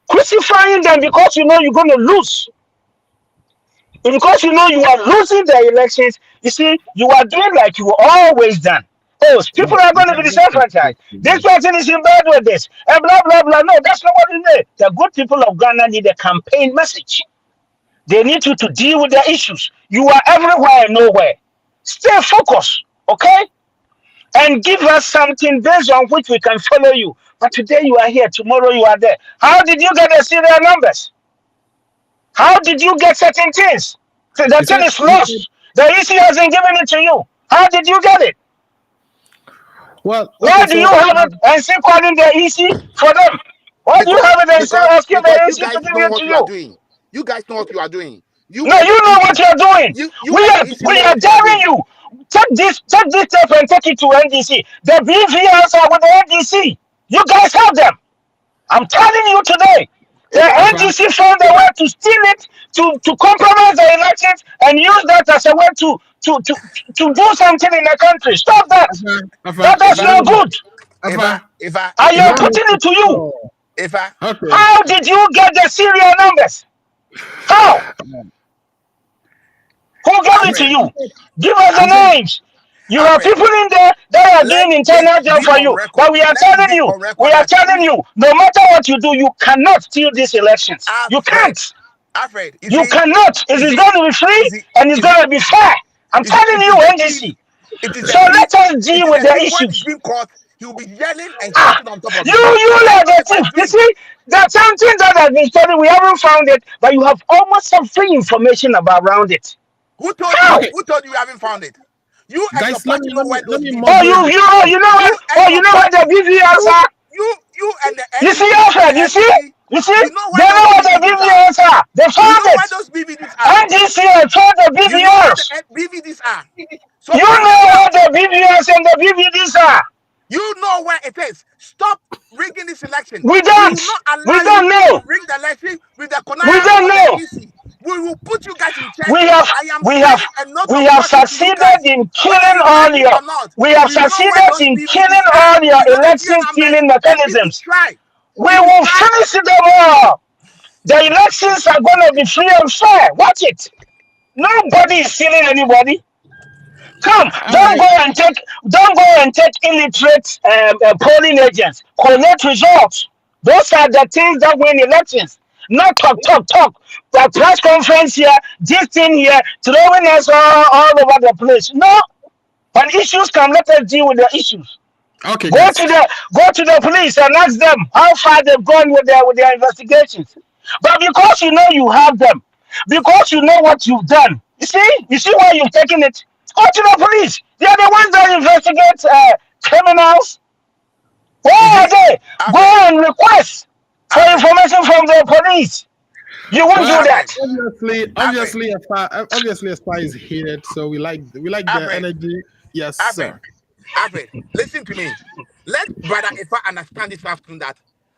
crucifying them because you know you're going to lose. Because you know you are losing the elections, you see, you are doing like you always done. Oh, people are going to be disenfranchised. This person is in bed with this, and blah, blah, blah. No, that's not what it is. The good people of Ghana need a campaign message. They need you to deal with their issues. You are everywhere and nowhere. Stay focused, okay? And give us something based on which we can follow you. But today you are here, tomorrow you are there. How did you get the serial numbers? How did you get certain things? So the thing is lost. The EC hasn't given it to you. How did you get it? Well, Why do you have it and still calling the EC for them? Why do you have it and still asking the you EC guys to give know it what to you are you? doing. You guys know what you are doing. No, you know what you're doing. You and the EC We know are what you are daring doing. you. Take this tape and take it to NDC. The BVRs are with the NDC. You guys have them. I'm telling you today. The NDC found a way to steal it, to compromise the elections, and use that as a way to do something in the country. Stop that. That's not good. I am putting it to you. How did you get the serial numbers? How? Who gave it to you? Give us the names. You have people in there that are doing internal job for you. But we are telling you, no matter what you do, you cannot steal these elections. You can't. You cannot. It is going to be free and it's going to be fair. I'm telling you, NDC. So let us deal with the issues. He will be yelling and shouting on top of You are the thief. You see, there's something that has been studied. We haven't found it, but you have almost some free information around it. Who told you haven't found it? You and Guys, your party know where those BVRs are. You know what the BVRs are? You and the You see, Alfred, you see? They know what the BVRs are. They found it. where those BVDs are. NDC found the BVRs. BVDs are. So you know what the BVRs and the BVDs are. You know where it is. Stop rigging this election. We don't. We don't know. To rig the election with the we don't know. We will put you guys in check. We have succeeded in killing all your. We have succeeded in killing all your election stealing mechanisms. We will finish them all. The elections are going to be free and fair. Watch it. Nobody is stealing anybody. Come, don't go and take illiterate polling agents. Collect results. Those are the things that win elections. Not talk. The press conference here, this thing here, throwing us all over the place. No. When issues come, let us deal with the issues. Okay, Go guys. to the police and ask them how far they've gone with their investigations. But because you know you have them, because you know what you've done, you see why you've taken it. Go to the police. They are the ones that investigate criminals. You Where are see, they? Go Alfred, and request for Alfred, information from the police. You won't Well, do that. Alfred, Alfred, obviously, Aspire is heated, so we like the Alfred, energy. Yes, Alfred, sir. Alfred. Listen to me. Let brother if I understand this afternoon that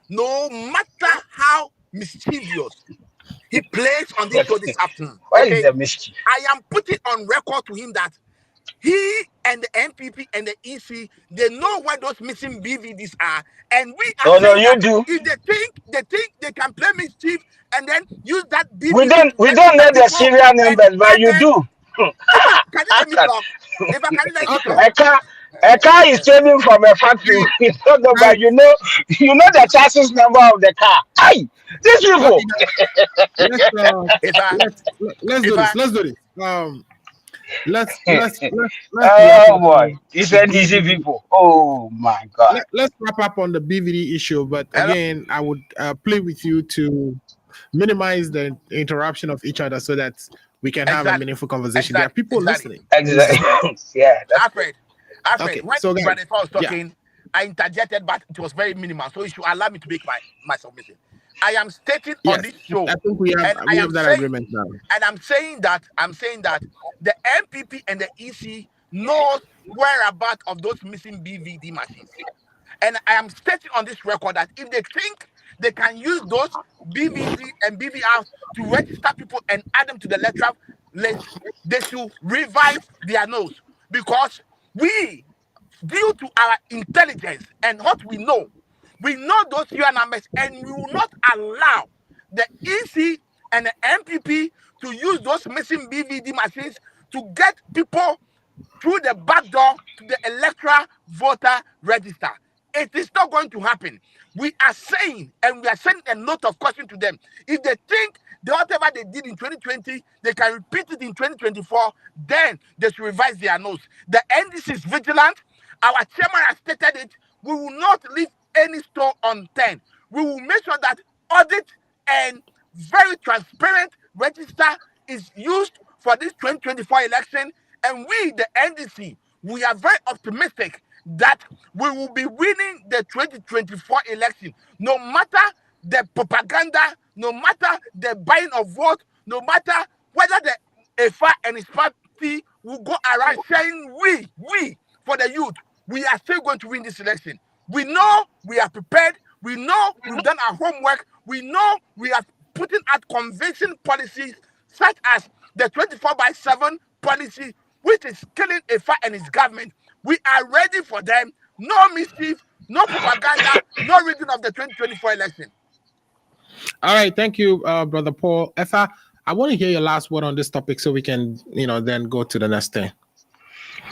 no matter how mischievous he plays on this show this afternoon, Where is okay, the mischief? I am putting on record to him that he and the NPP and the EC, they know where those missing BVDs are, and we are Oh no, saying you that do. if they think they can play mischief and then use that We BVD don't to we don't register know the people serial and numbers, but add you them. do. If I can you let me After talk? If I can you let me Okay, talk? a car is taken from a factory. We don't know, guys. but you know the chassis number of the car. Aye, these Okay, people. guys. Let's If I let's if do this. I Let's do this. Let's wrap Oh up boy, on these the NDC BVD. people. Oh my God. Let's wrap up on the BVD issue. But hello, again, I would plead with you to minimize the interruption of each other so that we can have a exactly, meaningful conversation. There are exactly, people exactly. listening. This Exactly. Yeah, that's good. Alfred, Alfred, okay. when So guys, Brother Ifa was yeah, talking, I interjected, but it was very minimal. So you should allow me to make my submission. I am stating on yes, this show, I think we have and I we am have that saying, agreement now. I'm saying that the MPP and the EC knows whereabouts of those missing BVD machines. And I am stating on this record that if they think they can use those BVD and BVRs to register people and add them to the electoral list, they should revise their nose because we, due to our intelligence and what we know those serial numbers and we will not allow the EC and the MPP to use those missing BVD machines to get people through the back door to the electoral voter register. It is not going to happen. We are saying, and we are sending a note of caution to them. If they think that whatever they did in 2020, they can repeat it in 2024, then they should revise their notes. The NDC is vigilant. Our chairman has stated it. We will not leave any stone unturned. We will make sure that audit and very transparent register is used for this 2024 election. And we, the NDC, we are very optimistic that we will be winning the 2024 election. No matter the propaganda, no matter the buying of vote, no matter whether the EFA and his party will go around saying we, for the youth, we are still going to win this election. We know we are prepared. We know we've done our homework. We know we are putting out convincing policies such as the 24/7 policy, which is killing EFA and his government. We are ready for them. No mischief, no propaganda, no rigging of the 2024 election. All right, thank you, brother Paul. Effa, I want to hear your last word on this topic so we can, then go to the next thing.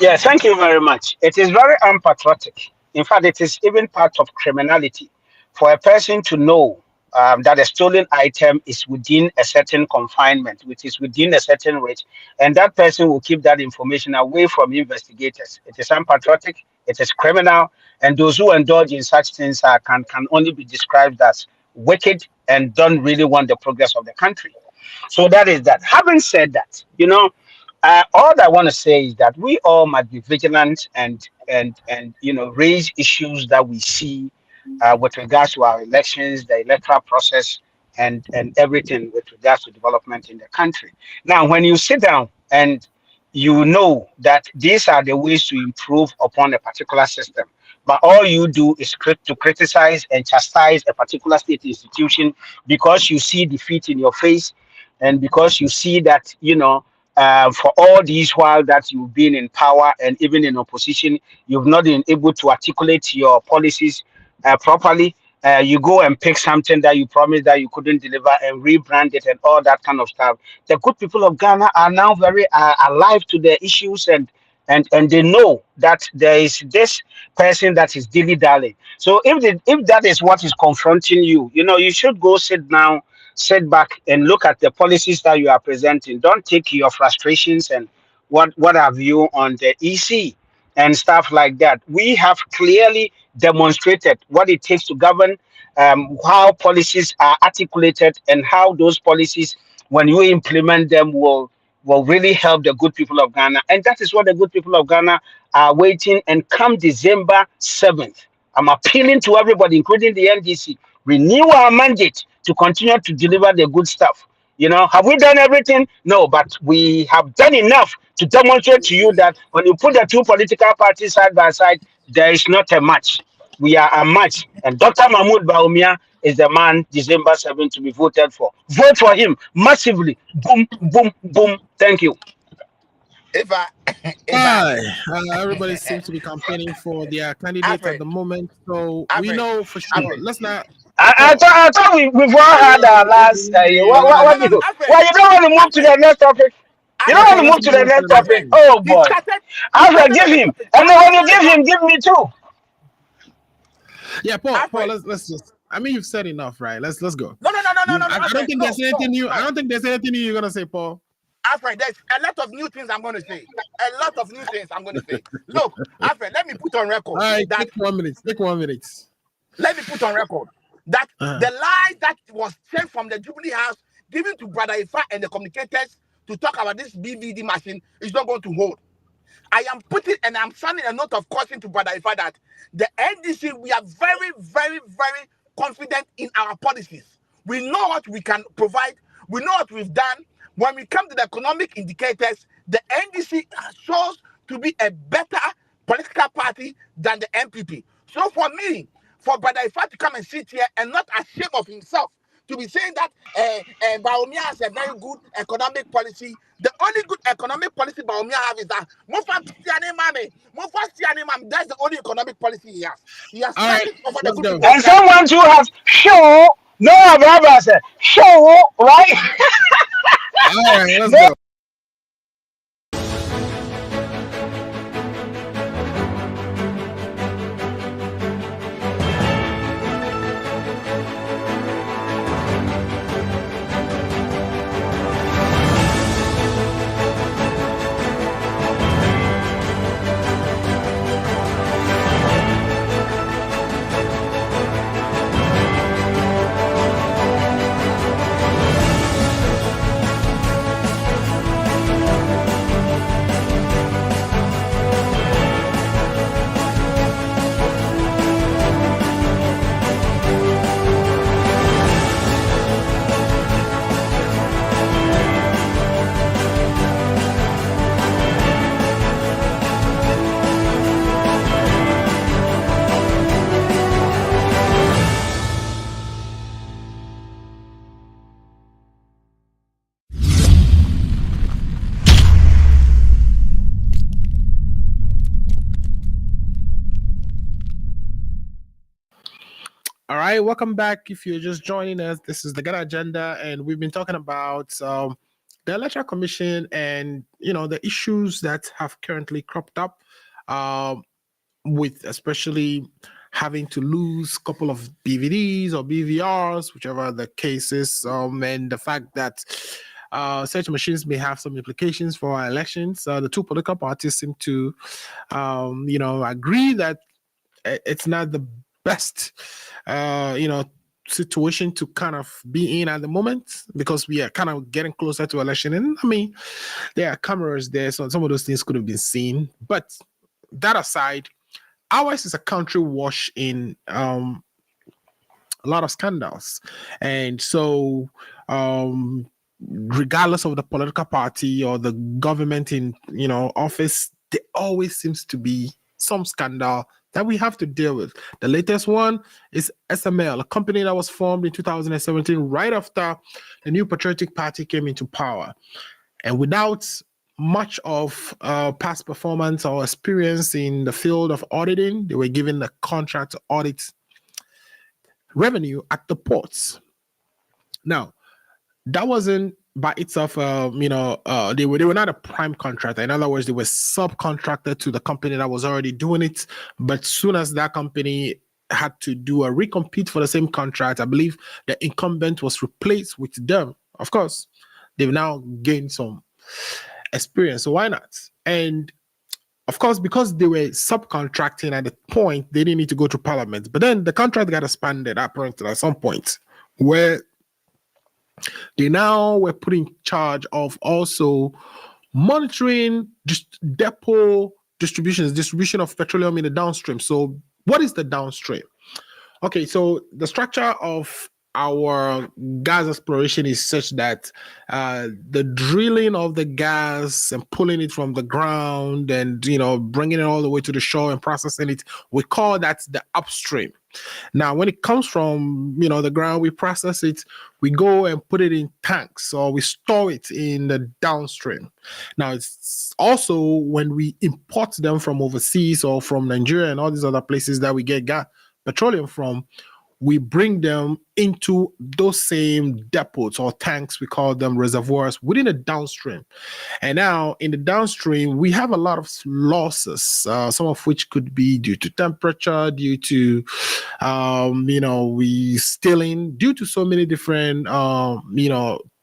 Yeah, thank you very much. It is very unpatriotic. In fact, it is even part of criminality for a person to know that a stolen item is within a certain confinement, which is within a certain rate, and that person will keep that information away from investigators. It is unpatriotic, it is criminal, and those who indulge in such things can only be described as wicked and don't really want the progress of the country. So that is that. Having said that, all I want to say is that we all must be vigilant and raise issues that we see with regards to our elections, the electoral process, and everything with regards to development in the country. Now, when you sit down and you know that these are the ways to improve upon a particular system, but all you do is to criticize and chastise a particular state institution because you see defeat in your face and because you see that for all these while that you've been in power and even in opposition, you've not been able to articulate your policies properly. You go and pick something that you promised that you couldn't deliver and rebrand it and all that kind of stuff. The good people of Ghana are now very alive to the issues and they know that there is this person that is dilly dally. So if that is what is confronting you, you should go sit down, sit back and look at the policies that you are presenting. Don't take your frustrations and what have you on the EC. and stuff like that. We have clearly demonstrated what it takes to govern, how policies are articulated, and how those policies, when you implement them, will really help the good people of Ghana. And that is what the good people of Ghana are waiting. And come December 7th, I'm appealing to everybody, including the NDC, renew our mandate to continue to deliver the good stuff. You know, have we done everything? No, but we have done enough to demonstrate to you that when you put the two political parties side by side, there is not a match. We are a match. And Dr. Mahmoud Baumia is the man December 7th to be voted for. Vote for him massively. Boom, boom, boom. Thank you. If I, if I, Hi. Everybody seems to be campaigning for their candidate at Alfred, the moment, so we Alfred, know for sure. Alfred. Let's not. I thought we've all had our last. No, no, What no, do no, you? Alfred, Well, you don't want to move to Alfred, the next topic. You don't Yeah, Alfred, want Paul, to let's move to move the on to next the next topic. Alfred. thing. Oh He boy. started Alfred, give the him. topic. And Why then are when you you running give off? him, give me too. Yeah, Paul, Alfred. let's just. I mean, you've said enough, right? Let's go. No, no, no, no, no, no, no, I don't Alfred. think No, there's no, anything new. I no. don't think there's anything new you're gonna say, Paul. Alfred, there's a lot of new things I'm going to say. A lot of new things I'm going to say. Look, Alfred, let me put on All record right, that, take 1 minute. Take 1 minute. let me put on record that Uh-huh. the lie that was sent from the Jubilee House given to Brother Ifa and the communicators to talk about this BVD machine is not going to hold. I am putting and I'm sending a note of caution to Brother Ifa that the NDC, we are very, very, very confident in our policies. We know what we can provide. We know what we've done. When we come to the economic indicators, the NDC shows to be a better political party than the MPP. So for me, for Brother Ifa to come and sit here and not ashamed of himself, to be saying that Baumia has a very good economic policy. The only good economic policy Baumia have is that that's the only economic policy he has. He has All right, nothing over the let's good go. people of And Ghana. someone who has show no Baba said show right. All right, let's No. go. All right, welcome back. If you're just joining us, this is the Ghana Agenda, and we've been talking about the Electoral Commission and the issues that have currently cropped up, with especially having to lose a couple of BVDs or BVRs, whichever the case is, and the fact that such machines may have some implications for our elections. The two political parties seem to, agree that it's not the best, situation to kind of be in at the moment, because we are kind of getting closer to election. And I mean, there are cameras there, so some of those things could have been seen. But that aside, ours is a country wash in a lot of scandals. And so, regardless of the political party or the government in office, there always seems to be some scandal that we have to deal with. The latest one is SML, a company that was formed in 2017 right after the New Patriotic Party came into power. And without much of past performance or experience in the field of auditing, they were given the contract to audit revenue at the ports. Now, that wasn't by itself, they were not a prime contractor. In other words, they were subcontracted to the company that was already doing it. But soon as that company had to do a recompete for the same contract, I believe the incumbent was replaced with them. Of course, they've now gained some experience, so why not? And of course, because they were subcontracting at the point, they didn't need to go to parliament. But then the contract got expanded apparently at some point, where they now were put in charge of also monitoring just depot distribution of petroleum in the downstream. So, what is the downstream? Okay, so the structure of our gas exploration is such that the drilling of the gas and pulling it from the ground and bringing it all the way to the shore and processing it, we call that the upstream. Now, when it comes from the ground, we process it, we go and put it in tanks or we store it in the downstream. Now, it's also when we import them from overseas or from Nigeria and all these other places that we get gas petroleum from, we bring them into those same depots or tanks, we call them reservoirs, within the downstream. And now in the downstream, we have a lot of losses, some of which could be due to temperature, due to, we stealing, due to so many different,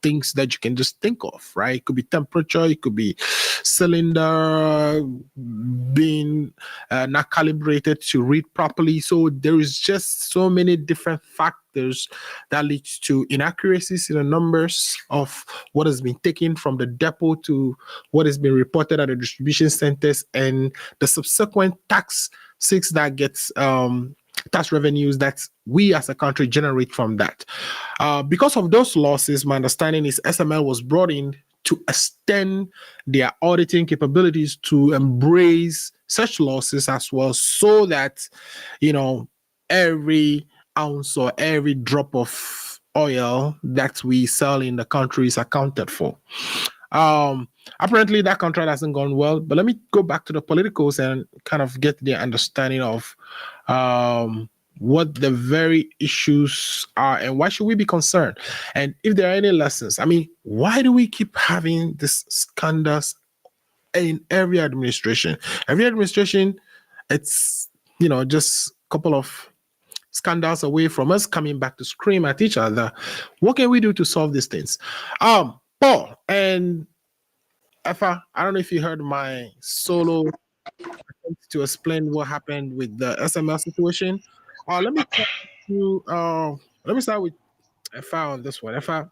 things that you can just think of, right? It could be temperature, it could be cylinder being not calibrated to read properly. So there is just so many different factors that leads to inaccuracies in the numbers of what has been taken from the depot to what has been reported at the distribution centers, and the subsequent taxes that gets tax revenues that we as a country generate from that. Because of those losses, my understanding is SML was brought in to extend their auditing capabilities to embrace such losses as well, so that every ounce or every drop of oil that we sell in the country is accounted for. Apparently that contract hasn't gone well, but let me go back to the politicals and kind of get the understanding of what the very issues are and why should we be concerned, and if there are any lessons. I mean, why do we keep having this scandals in every administration? Every administration, it's just a couple of scandals away from us coming back to scream at each other. What can we do to solve these things? Paul and Effa, I don't know if you heard my solo attempt to explain what happened with the SML situation. Let me talk to let me start with Effa on this one. Effa,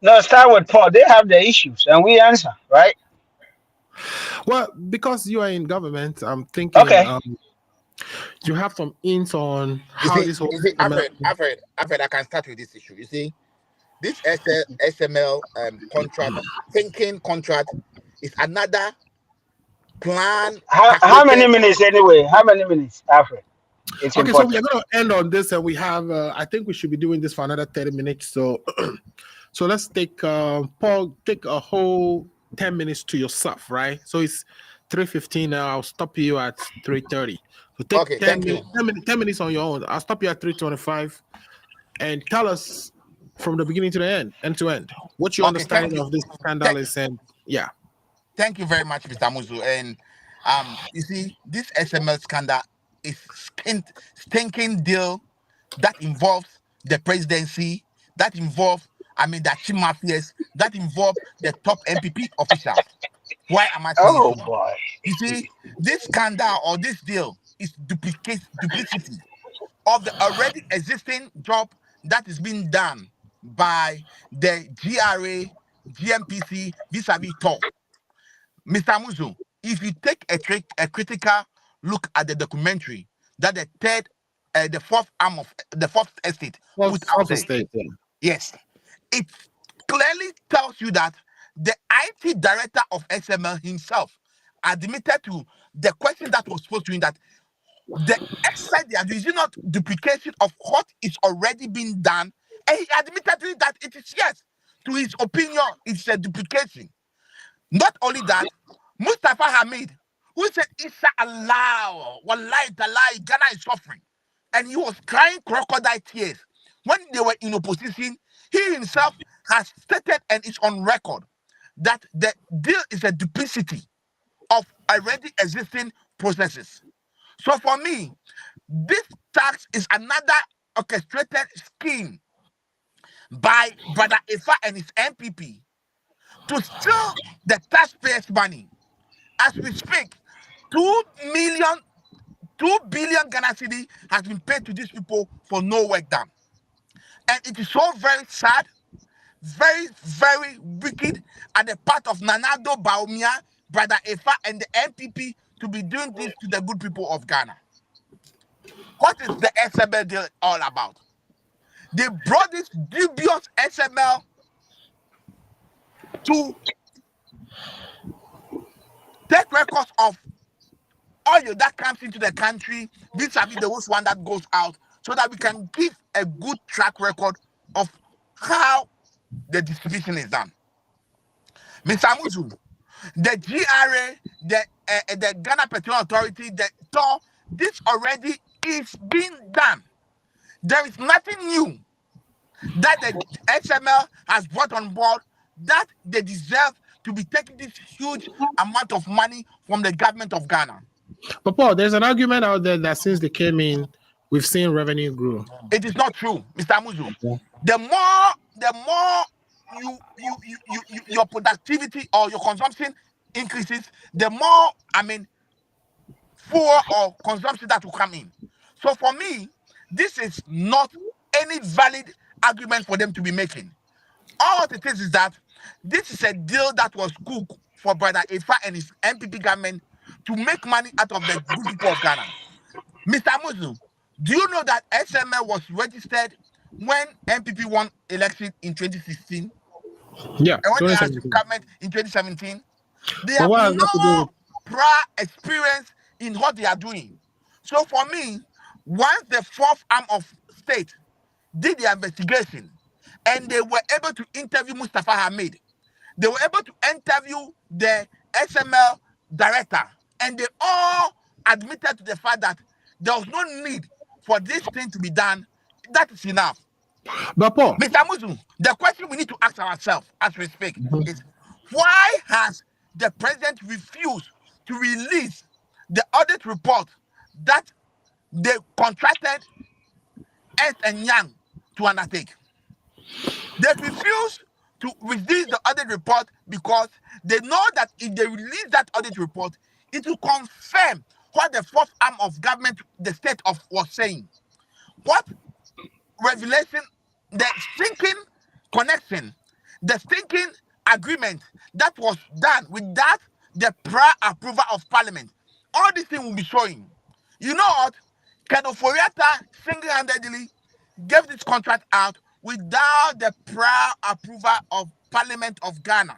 No, start with Paul. They have their issues, and we answer, right? well, because you are in government, I'm thinking Okay. you have some hints on You how see, this whole you see, SML. Alfred, I can start with this issue. You see, this SML contract, thinking contract, is another plan How many calculated. minutes anyway? How many minutes, Alfred? It's Okay, so we are important. going to end on this, and we have. I think we should be doing this for another 30 minutes. So, so let's take Paul. Take a whole 10 minutes to yourself, right? So it's 3:15 now. I'll stop you at 3:30. So take Okay, 10 thank you. minutes. 10 minutes on your own. I'll stop you at 3:25, and tell us from the beginning to the end to end, what your Okay, thank understanding you. of this scandal is, and yeah. Thank you very much, Mr. Muzu. And you see, this SML scandal is stinking deal that involves the presidency, that involves, the chief mafias, that involves the top MPP officials. Why am I saying Oh so? boy. You see, this scandal or this deal is duplicity of the already existing job that is being done by the GRA, GMPC vis-a-vis TOR. Mr. Muzu, if you take a critical look at the documentary that the fourth arm of the fourth estate put out Fourth there, estate, yeah. yes, it clearly tells you that the IT director of SML himself admitted to the question that was posed to him, that the exercise they are doing is not duplication of what is already being done, and he admitted to it that it is, yes, to his opinion, it's a duplication. Not only that, Mustafa Hamid, who said, Isa Allah, Wallahi Talai, Ghana is suffering. And he was crying crocodile tears when they were in opposition. He himself has stated and is on record that the deal is a duplicity of already existing processes. So for me, this tax is another orchestrated scheme by Brother Ifa and his MPP to steal the taxpayers' money. As we speak, 2 billion Ghana cedi has been paid to these people for no work done. And it is so very sad, very, very wicked at the part of Nanado Baumia, Brother Efa, and the NPP to be doing this to the good people of Ghana. What is the SML deal all about? They brought this dubious SML to take records of oil that comes into the country, vis-a-vis the worst one that goes out, so that we can give a good track record of how the distribution is done. Mr. Amuzu, the GRA, the Ghana Petroleum Authority, the TOR, this already is being done. There is nothing new that the SML has brought on board that they deserve to be taking this huge amount of money from the government of Ghana. But Paul, there's an argument out there that since they came in, we've seen revenue grow. It is not true, Mr. Amuzu. Yeah. The more your productivity or your consumption increases, the more fuel or consumption that will come in. So for me, this is not any valid argument for them to be making. All it is that this is a deal that was cooked for Brother Efa and his NPP government to make money out of the good people of Ghana. Mr. Amuzu, do you know that SML was registered when NPP won election in 2016? Yeah. And when they had government in 2017? They But have no prior experience in what they are doing. So for me, once the fourth arm of state did the investigation and they were able to interview Mustafa Hamid, they were able to interview the SML director, and they all admitted to the fact that there was no need for this thing to be done. That is enough. But Paul, Mr. Amuzu, the question we need to ask ourselves as we speak is, why has the president refused to release the audit report that they contracted and Young to undertake? They refuse to release the audit report because they know that if they release that audit report, it will confirm what the fourth arm of government, the state of, was saying. What revelation, the stinking connection, the stinking agreement that was done without the prior approval of parliament. All these things will be showing. You know what? Keno Foriata single-handedly gave this contract out without the prior approval of Parliament of Ghana.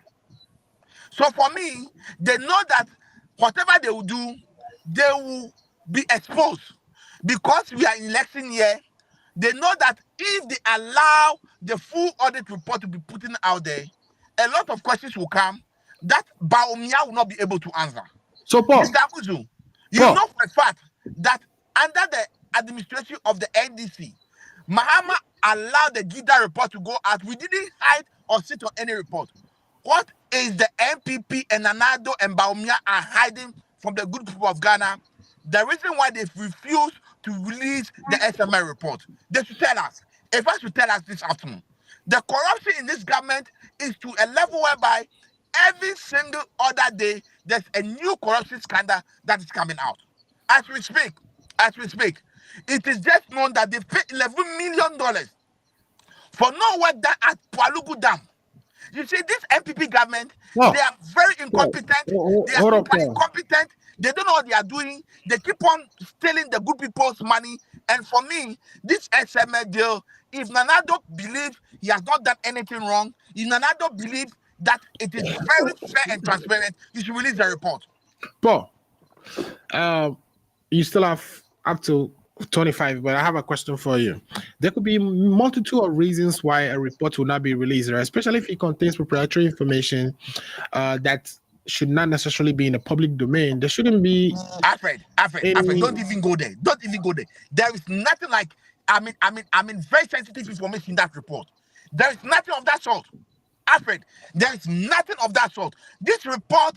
So for me, they know that whatever they will do, they will be exposed. Because we are in election year, they know that if they allow the full audit report to be put in out there, a lot of questions will come that Baumia will not be able to answer. so Paul, Mr. Abuzu, you know for a fact that under the administration of the NDC, Mahama allowed the Gida report to go out. We didn't hide or sit on any report. What is the NPP and Nanado and Baumia are hiding from the good people of Ghana? The reason why they refuse to release the SML report, they should tell us. If I should tell us this afternoon, the corruption in this government is to a level whereby every single other day there's a new corruption scandal that is coming out. As we speak, it is just known that they paid $11 million for no work done at Palugu Dam. You see, this MPP government, they are very incompetent. They are super incompetent. They don't know what they are doing. They keep on stealing the good people's money. And for me, this SML deal, if Nanado believes he has not done anything wrong, if Nanado believes that it is very fair and transparent, he should release the report. Paul, you still have up to 25, but I have a question for you. There could be a multitude of reasons why a report will not be released, especially if it contains proprietary information that should not necessarily be in the public domain. There shouldn't be. Alfred, don't even go there. Don't even go there. There is nothing like, very sensitive information in that report. There is nothing of that sort. Alfred, there is nothing of that sort. This report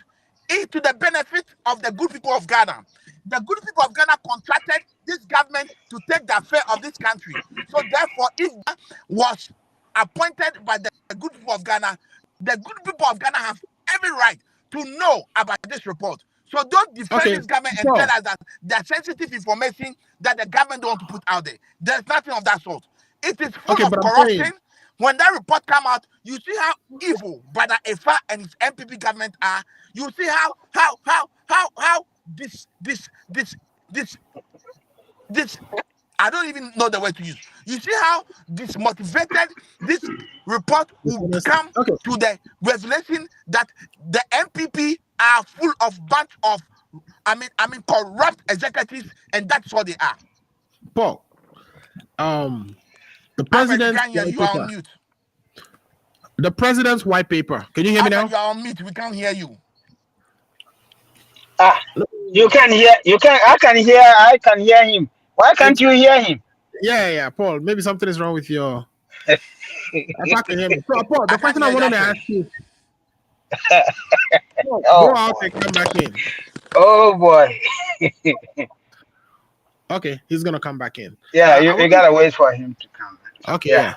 is to the benefit of the good people of Ghana. The good people of Ghana contracted this government to take the affair of this country. So therefore, if that was appointed by the good people of Ghana, the good people of Ghana have every right to know about this report. So don't defend Okay, this government and Paul. tell us that there's sensitive information that the government don't want to put out there. There's nothing of that sort. It is full of but I'm corruption. saying, When that report come out, you see how evil Brother Efa and his MPP government are. You see how this I don't even know the word to use. You see how this motivated this report will come okay, to the revelation that the MPP are full of bunch of corrupt executives, and that's what they are. Paul. The Alfred, we president's can't hear you. You are on mute. The president's white paper. Can you hear me now? Alfred, you are on mute. We can't hear you. You can hear. You can. I can hear. I can hear him. Why can't you hear him? Yeah, Paul. Maybe something is wrong with your. I can hear me. So, Paul, the question I wanted to ask you. Go out and come back in. Oh boy. Okay, he's gonna come back in. Yeah, you gotta wait for him to come back. Okay, yeah.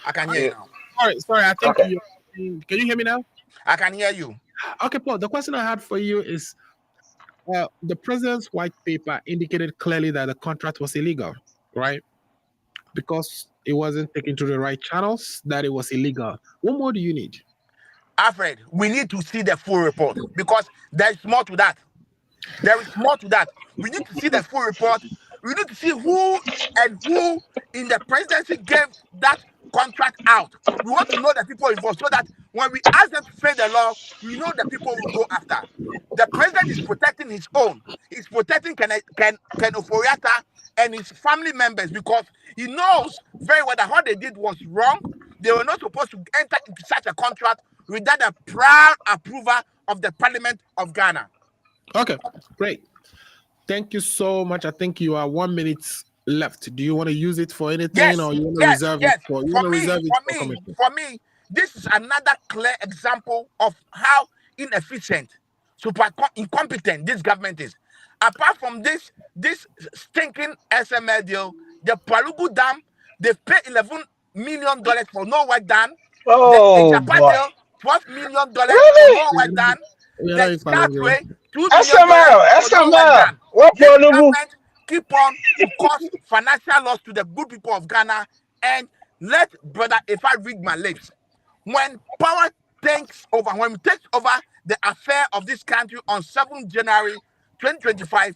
I can hear you now. Sorry. I think Okay. Can you hear me now? I can hear you. Okay, Paul. The question I had for you is, the president's white paper indicated clearly that the contract was illegal, right? Because it wasn't taken to the right channels, that it was illegal. What more do you need? Alfred, we need to see the full report because there is more to that. There is more to that. We need to see the full report. We need to see who in the presidency gave that contract out. We want to know the people involved so that when we ask them to frame the law, we know the people will go after. The president is protecting his own. He's protecting Ken Oforiatta and his family members because he knows very well that what they did was wrong. They were not supposed to enter into such a contract without the proud approval of the Parliament of Ghana. Okay, great. Thank you so much. I think you are 1 minute left. Do you want to use it for anything, or you want to reserve it for? For me, this is another clear example of how inefficient, super incompetent this government is. Apart from this stinking SML deal, the Palugu Dam, they've paid $11 million for no work done. Oh, the Japa boy. deal, $12 million Really? for no work done. The Scoutway, $2 million SML. for no work done. What This Palugu? government keep on to cause financial loss to the good people of Ghana, and let Brother Efa read my lips. When power takes over, when we take over the affair of this country on 7th January 2025,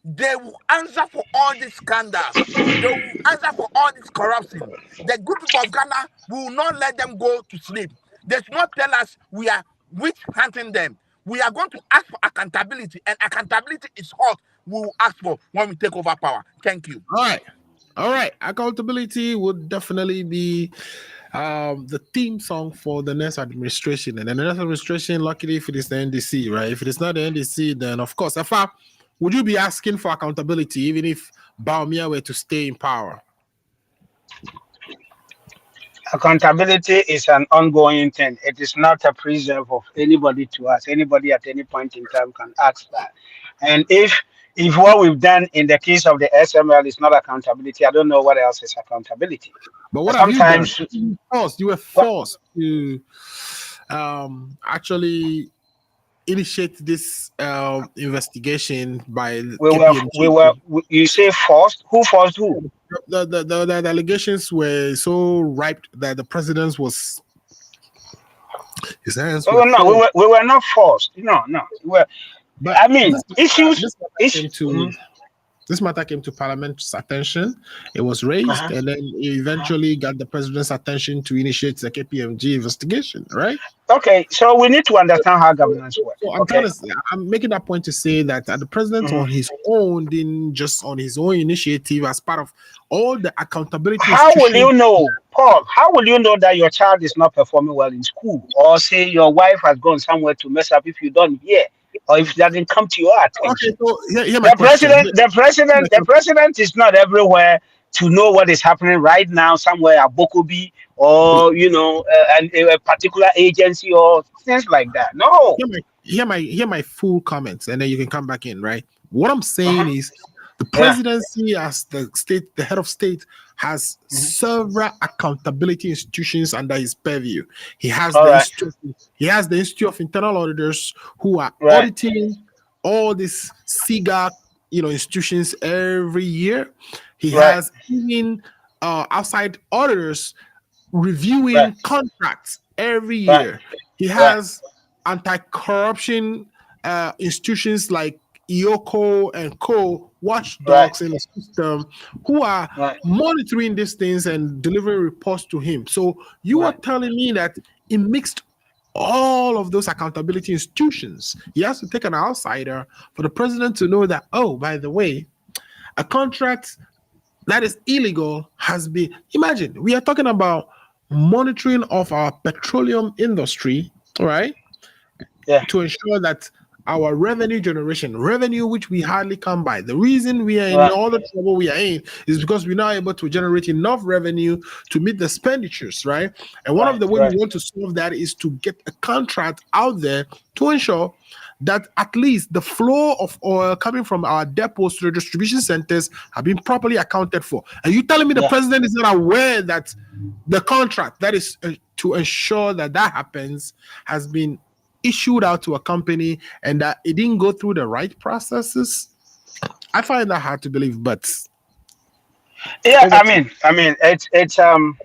they will answer for all these scandals. They will answer for all this corruption. The good people of Ghana will not let them go to sleep. They should not tell us we are witch hunting them. We are going to ask for accountability, and accountability is what we will ask for when we take over power. Thank you. All right. Accountability would definitely be the theme song for the next administration. And the next administration, luckily, if it is the NDC, right? If it is not the NDC, then of course, Efa, would you be asking for accountability even if Baumia were to stay in power? Accountability is an ongoing thing. It is not a preserve of anybody to us. Anybody at any point in time can ask that. And if what we've done in the case of the SML is not accountability, I don't know what else is accountability. But what sometimes have you done? You were forced to actually initiate this investigation by you say forced? Who forced who? The allegations were so ripe that the president was his hands were no, we were not forced. No. But I mean, this matter came to Parliament's attention. It was raised, and then it eventually got the president's attention to initiate the KPMG investigation, right? Okay, so we need to understand how governance works. So I'm making that point to say that the president on his own, didn't just on his own initiative, as part of all the accountability. How will you know, Paul? How will you know that your child is not performing well in school, or say your wife has gone somewhere to mess up if you don't hear? Or if it doesn't come to your attention. Okay, so hear my question. The president is not everywhere to know what is happening right now somewhere at Bokobi or and a particular agency or things like that. No. Hear my full comments, and then you can come back in, right? What I'm saying is the presidency as the head of state has several accountability institutions under his purview. He has the Institute of Internal Auditors who are auditing all these SIGA, institutions every year. He Right. has even outside auditors Right. reviewing contracts every Right. year. He Right. has anti-corruption institutions like IOCO and co Right. watchdogs in the system who are Right. monitoring these things and delivering reports to him. So you are Right. telling me that he mixed all of those accountability institutions. He has to take an outsider for the president to know that, oh, by the way, a contract that is illegal has been. Imagine we are talking about monitoring of our petroleum industry, right? Yeah. To ensure that our revenue which we hardly come by. The reason we are in Right. all the trouble we are in is because we're not able to generate enough revenue to meet the expenditures, right? And one of Right. the ways we Right. want to solve that is to get a contract out there to ensure that at least the flow of oil coming from our depots to the distribution centers have been properly accounted for. And you telling me the Yeah. president is not aware that the contract that is to ensure that that happens has been issued out to a company and that it didn't go through the right processes? I find that hard to believe, but Yeah. over to you.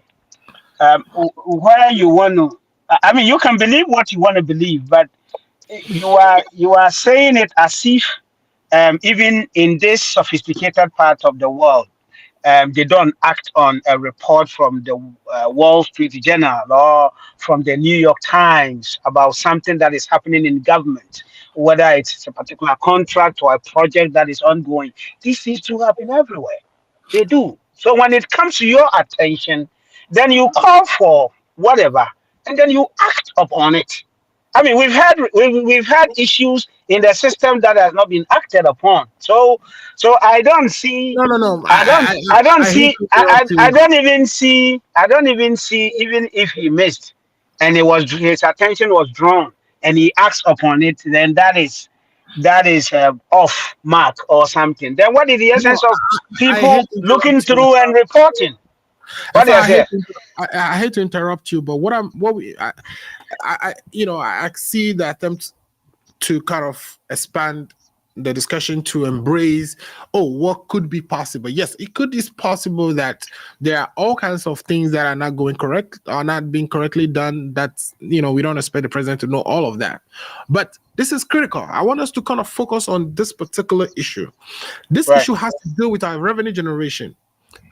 Where you want to. I mean, you can believe what you want to believe, but you are saying it as if even in this sophisticated part of the world, they don't act on a report from the Wall Street Journal or from the New York Times about something that is happening in government, whether it's a particular contract or a project that is ongoing. This seems to happen everywhere. They do. So when it comes to your attention, then you call for whatever, and then you act upon it. I mean, we've had issues in the system that has not been acted upon. So I don't see. No, no, no. I don't I hate see. to I, interrupt I I you. don't even see. I don't even see. Even if he missed, and his attention was drawn, and he acts upon it, then that is off mark or something. Then what is the No, essence of I people hate to looking interrupt you. through and reporting? In What do fact, I say? I hate to interrupt you, but what we I see the attempt to kind of expand the discussion to embrace, oh, what could be possible. Yes, it could is possible that there are all kinds of things that are not going correct, are not being correctly done. That's, we don't expect the president to know all of that, but this is critical. I want us to kind of focus on this particular issue. This Right, issue has to do with our revenue generation,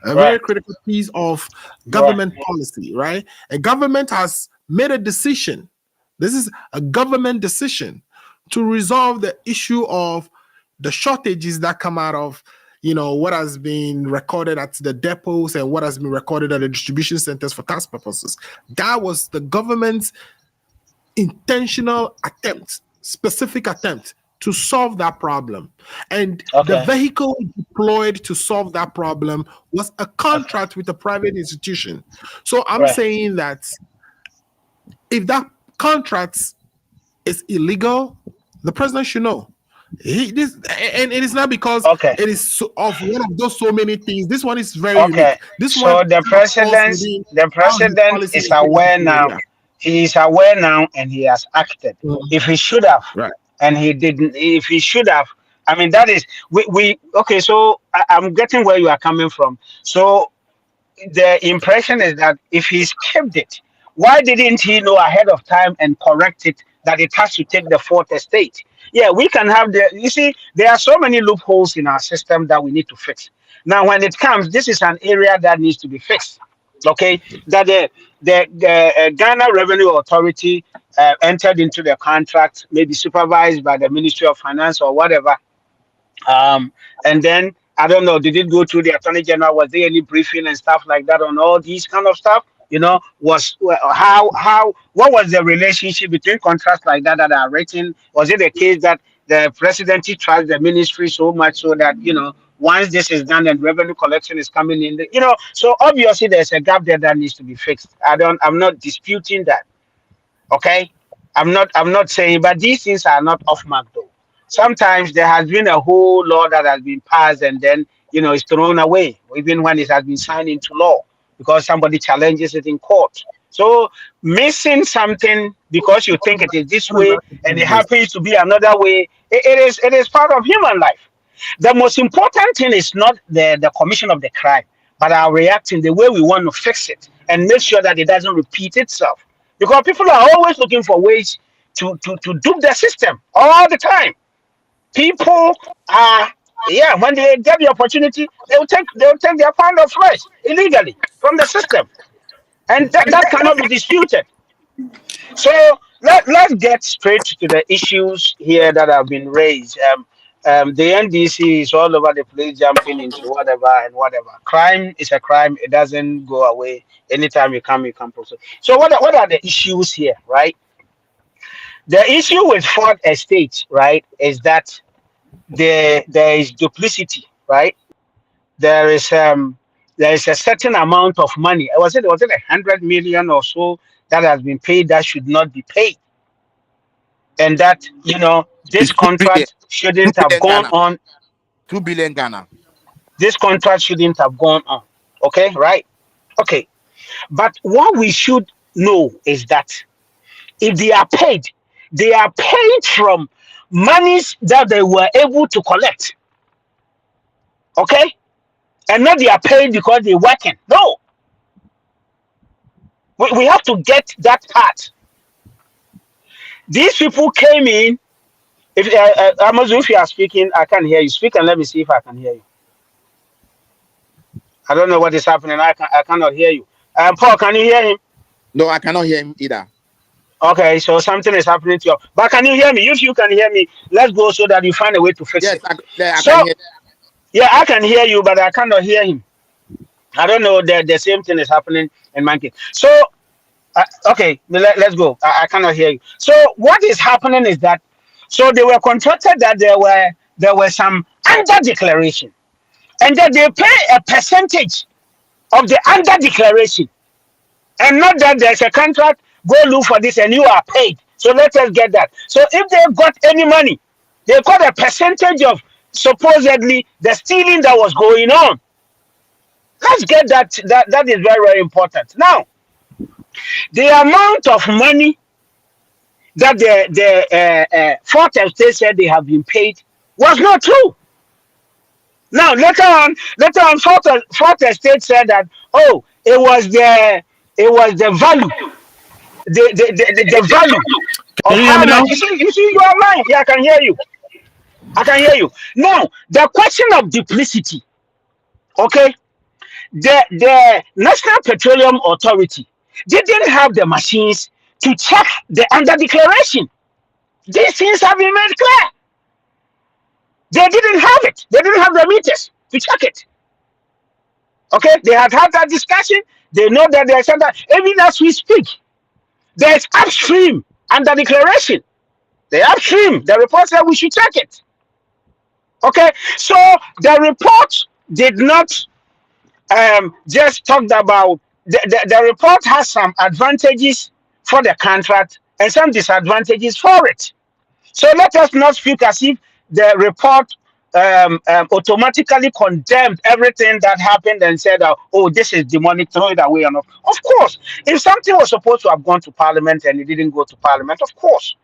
a right, very critical piece of right. government policy, right? A government has made a decision. This is a government decision to resolve the issue of the shortages that come out of, what has been recorded at the depots and what has been recorded at the distribution centers for tax purposes. That was the government's intentional attempt, specific attempt to solve that problem. And the Okay, vehicle deployed to solve that problem was a okay, contract with a private institution. So I'm right. saying that if that contract is illegal, the president should know. And it is not because Okay, it is of one of those so many things. This one is very okay. unique. This one So the kind of falls president, within the how his president policy is integrity aware flow. now. Yeah. He is aware now, and he has acted. Mhm. If he should have, Right. and he didn't, if he should have, I mean, that is we. Okay, so I'm getting where you are coming from. So the impression is that if he skipped it, why didn't he know ahead of time and correct it that it has to take the fourth estate? Yeah, we can have you see, there are so many loopholes in our system that we need to fix. Now, when it comes, this is an area that needs to be fixed. Okay, that the Ghana Revenue Authority entered into the contract, maybe supervised by the Ministry of Finance or whatever, and then I don't know, did it go through the attorney general? Was there any briefing and stuff like that on all these kind of stuff? Was how what was the relationship between contracts like that are written? Was it a case that the presidency trusts the ministry so much so that once this is done and revenue collection is coming in, so obviously there's a gap there that needs to be fixed. I'm not disputing that. Okay, I'm not saying, but these things are not off mark though. Sometimes there has been a whole law that has been passed and then it's thrown away, even when it has been signed into law because somebody challenges it in court. So missing something because you think it is this way and it happens to be another way, it is part of human life. The most important thing is not the commission of the crime, but our reacting, the way we want to fix it and make sure that it doesn't repeat itself. Because people are always looking for ways to dupe the system all the time. People are, yeah, when they get the opportunity, they'll take their pound of flesh illegally from the system. And that cannot be disputed. So let's get straight to the issues here that have been raised. The NDC is all over the place, jumping into whatever and whatever. Crime is a crime; it doesn't go away. Anytime you come closer. So what are the issues here, right? The issue with Ford Estate, right, is that there is duplicity, right? There is a certain amount of money. Was it 100 million or so that has been paid that should not be paid, and that this It's 2 billion. contract Two shouldn't have billion gone Ghana. on. 2 billion Ghana. This contract shouldn't have gone on. Okay, right? Okay, but what we should know is that if they are paid from monies that they were able to collect. Okay, and not they are paid because they're working. No, we have to get that part. These people came in. If Amazon, if you are speaking, I can hear you. Speak and let me see if I can hear you. I don't know what is happening. I cannot hear you. Paul, can you hear him? No, I cannot hear him either. Okay, so something is happening to you. But can you hear me? If you can hear me, let's go so that you find a way to fix Yes, it. I So can hear. yeah, I can hear you, but I cannot hear him. I don't know. The same thing is happening in my case. So okay, let's go. I cannot hear you. So what is happening is that so they were contracted that there were some under declaration, and that they pay a percentage of the under declaration, and not that there's a contract. Go look for this, and you are paid. So let us get that. So if they got any money, they got a percentage of supposedly the stealing that was going on. Let's get that. That is very, very important. Now, the amount of money that the Fourth Estate said they have been paid was not true. Now, later on, Fourth Estate said that it was the value, the value Can of you hear how me now? much. You see, you are lying. Yeah, I can hear you. I can hear you. Now, the question of duplicity. Okay, the National Petroleum Authority didn't have the machines to check the under declaration. These things have been made clear. They didn't have it. They didn't have the meters to check it. Okay, they had that discussion. They know that there's under, even as we speak, there's upstream under declaration. The upstream, the report said we should check it. Okay, so the report did not just talked about the report has some advantages for the contract and some disadvantages for it. So let us not speak as if the report automatically condemned everything that happened and said, "Oh, this is demonic, throw it away." Of course, if something was supposed to have gone to Parliament and it didn't go to Parliament, of course,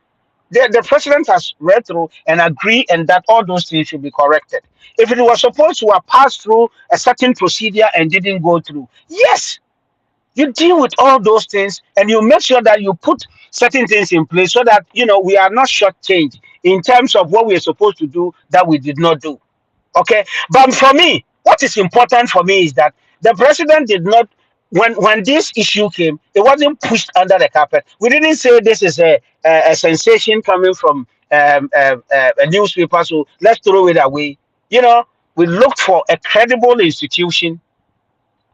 the president has read through and agreed, and that all those things should be corrected. If it was supposed to have passed through a certain procedure and didn't go through, yes, you deal with all those things and you make sure that you put certain things in place so that we are not shortchanged in terms of what we are supposed to do that we did not do. Okay, but for me, what is important for me is that the president did not. When this issue came, it wasn't pushed under the carpet. We didn't say this is a sensation coming from a newspaper, so let's throw it away. We looked for a credible institution.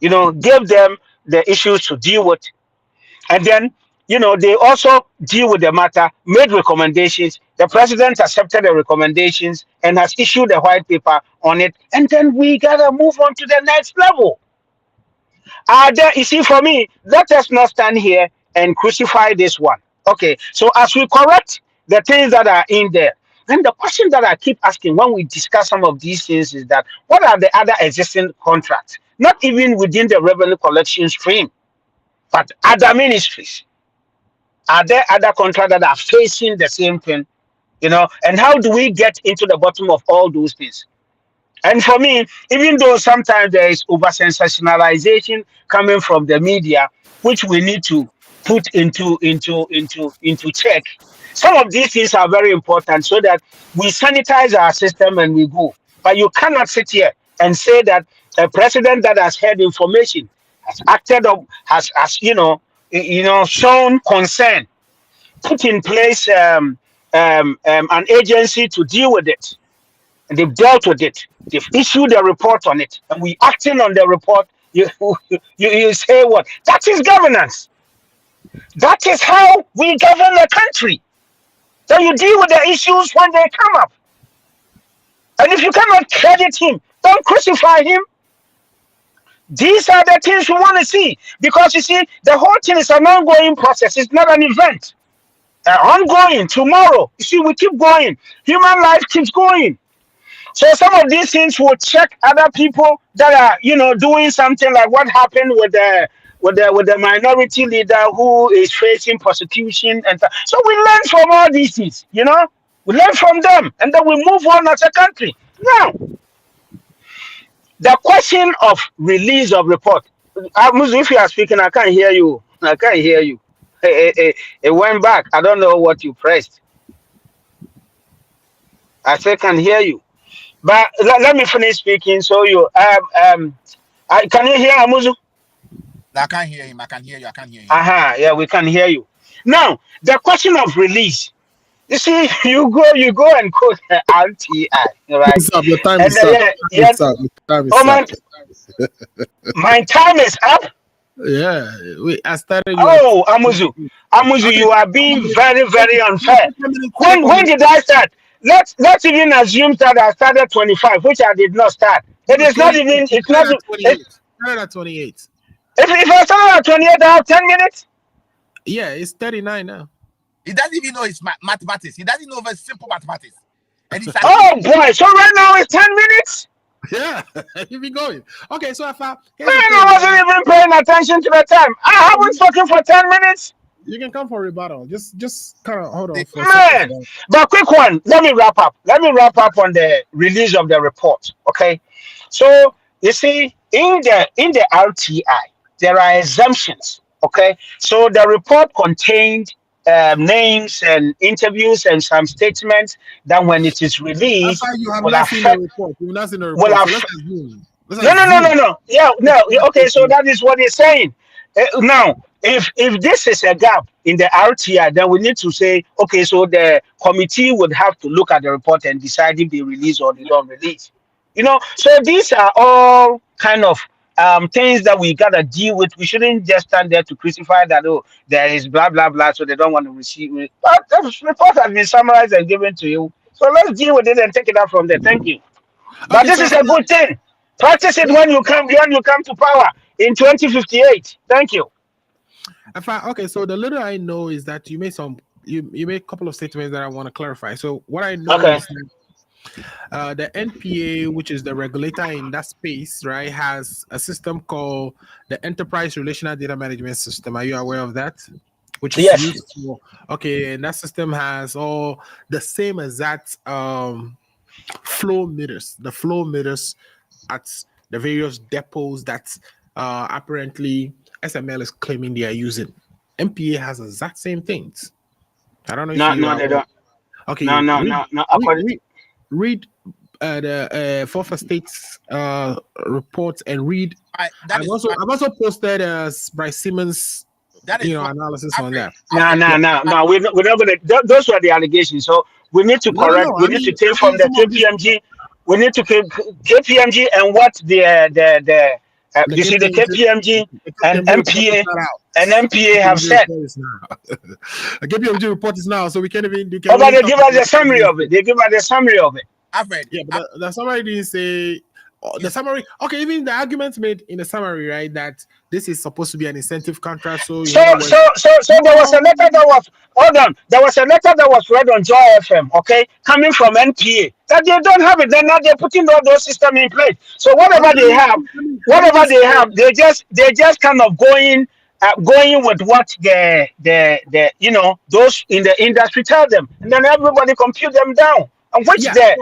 Gave them the issues to deal with, and then they also deal with the matter, made recommendations. The president accepted the recommendations and has issued a white paper on it, and then we gotta move on to the next level. You see, for me, let us not stand here and crucify this one. Okay, so as we correct the things that are in there, then the question that I keep asking when we discuss some of these things is that what are the other existing contracts, not even within the revenue collection stream? But other ministries, are there other contractors that are facing the same thing? And how do we get into the bottom of all those things? And for me, even though sometimes there is over sensationalization coming from the media, which we need to put into check, some of these things are very important so that we sanitize our system and we go. But you cannot sit here and say that a president that has heard information has acted up, has shown concern, put in place an agency to deal with it, and they've dealt with it. They've issued a report on it, and we acting on the report. You say what? That is governance. That is how we govern a country. So you deal with the issues when they come up. And if you cannot credit him, don't crucify him. These are the things we want to see, because you see, the whole thing is an ongoing process. It's not an event. Ongoing tomorrow. You see, we keep going. Human life keeps going. So some of these things will check other people that are, doing something like what happened with the minority leader who is facing persecution, and so we learn from all these things. We learn from them, and then we move on as a country. Now, the question of release of report. Muzu, if you are speaking, I can't hear you. I can't hear you. It went back. I don't know what you pressed. I still can hear you. But let me finish speaking. So you can you hear Amuzu? I can't hear him. I can hear you. I can't hear him. Yeah, we can hear you. Now, the question of release. You see, you go and quote RTI, right? Up, your time And is up. Your time is up. My time is up. Yeah, I started. Oh, Amuzu, okay. You are being very, very unfair. When did I start? Let's even assume that I started 25, which I did not start. It is not even. It's not. Started at 28. If I started at 28, I have 10 minutes. Yeah, it's 39 now. He doesn't even know it's mathematics. He doesn't know very simple mathematics. And he's oh boy! So right now it's 10 minutes. Yeah, you be going. Okay, so I wasn't even paying attention to the time. I haven't spoken for 10 minutes. You can come for rebuttal. Just kind of hold on for a second. But quick one. Let me wrap up on the release of the report. Okay. So you see, in the RTI, there are exemptions. Okay. So the report contained names and interviews and some statements that when it is released will affect the report. You will not see the report. No. Yeah, no. Okay, so that is what he's saying. Now, if this is a gap in the RTI, then we need to say, okay, so the committee would have to look at the report and decide if they release or they don't release. So these are all kind of things that we gotta deal with. We shouldn't just stand there to crucify that there is blah blah blah, so they don't want to receive it. But the report has been summarized and given to you. So let's deal with it and take it up from there. Thank you. But this is a good thing. Practice it when you come to power in 2058. Thank you. Okay, so the little I know is that you made a couple of statements that I want to clarify. So what I know is that the NPA, which is the regulator in that space, right, has a system called the Enterprise Relational Data Management System. Are you aware of that? Which is used for, okay, and that system has all the same exact flow meters. The flow meters at the various depots that apparently SML is claiming they are using. NPA has the exact same things. I don't know if you they don't. Okay. No. Read the Forfa State's report and read. I've also posted Bryce Simmons analysis on that. No. We're not gonna. Those were the allegations. So we need to correct. We need to take from the KPMG. We need to KPMG and what the you see the KPMG and MPA have said. The KPMG report is now, so we can't even. But they give us a summary of it. I've read. Yeah, but the summary didn't say. The summary, okay, even the arguments made in the summary, right, that this is supposed to be an incentive contract. So there was a letter that was There was a letter that was read on Joy FM, okay, coming from NPA that they don't have it. Then now they're putting all those systems in place. So whatever they have, they just kind of going going with what the those in the industry tell them, and then everybody compute them down. And which Yeah. the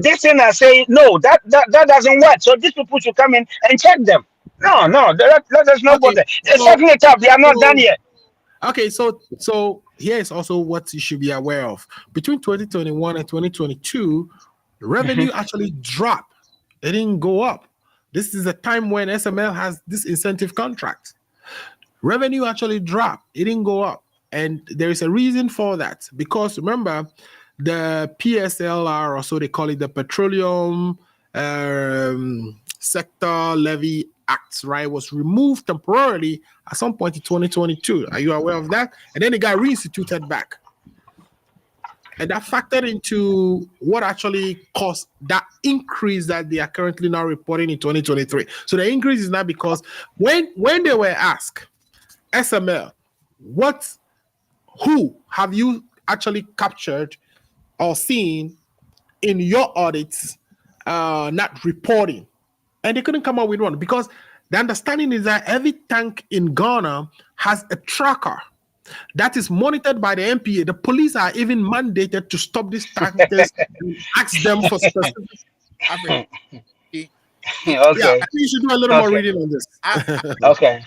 this thing are saying no, that doesn't work. So these people should come in and check them. No, let us not Okay. bother. They're So, setting it up. They are not done so yet. okay. So here is also what you should be aware of. Between 2021 and 2022, revenue actually dropped. It didn't go up. This is a time when SML has this incentive contract. Revenue actually dropped. It didn't go up. And there is a reason for that. Because remember, the PSLR, or so they call it, the Petroleum Sector Levy Act, right, was removed temporarily at some point in 2022. Are you aware of that? And then it got reinstituted back. And that factored into what actually caused that increase that they are currently now reporting in 2023. So the increase is not because when they were asked, SML, who have you actually captured or seen in your audits not reporting? And they couldn't come up with one because the understanding is that every tank in Ghana has a tracker that is monitored by the MPA. The police are even mandated to stop these tankers and ask them for specific. Alfred, Yeah, Okay. I think you should do a little more reading on this. Okay.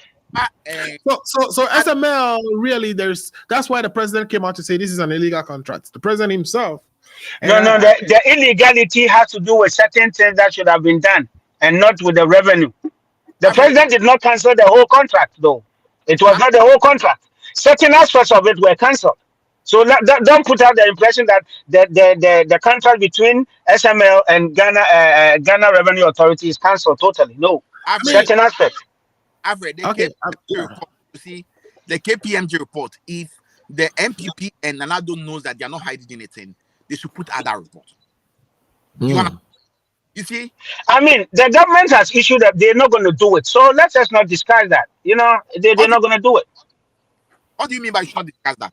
So SML really, that's why the president came out to say this is an illegal contract. The president himself. No, the illegality has to do with certain things that should have been done and not with the revenue. The president did not cancel the whole contract, though. It was not the whole contract. Certain aspects of it were cancelled. So don't put out the impression that the contract between SML and Ghana Revenue Authority is cancelled totally. No, certain aspects. Alfred, the Okay, report, you see, the KPMG report, if the MPP and Nanado knows that they are not hiding anything, they should put other report. You see? I mean, the government has issued that they're not going to do it. So let us not discuss that. They're not going to do it. What do you mean by you should not discuss that?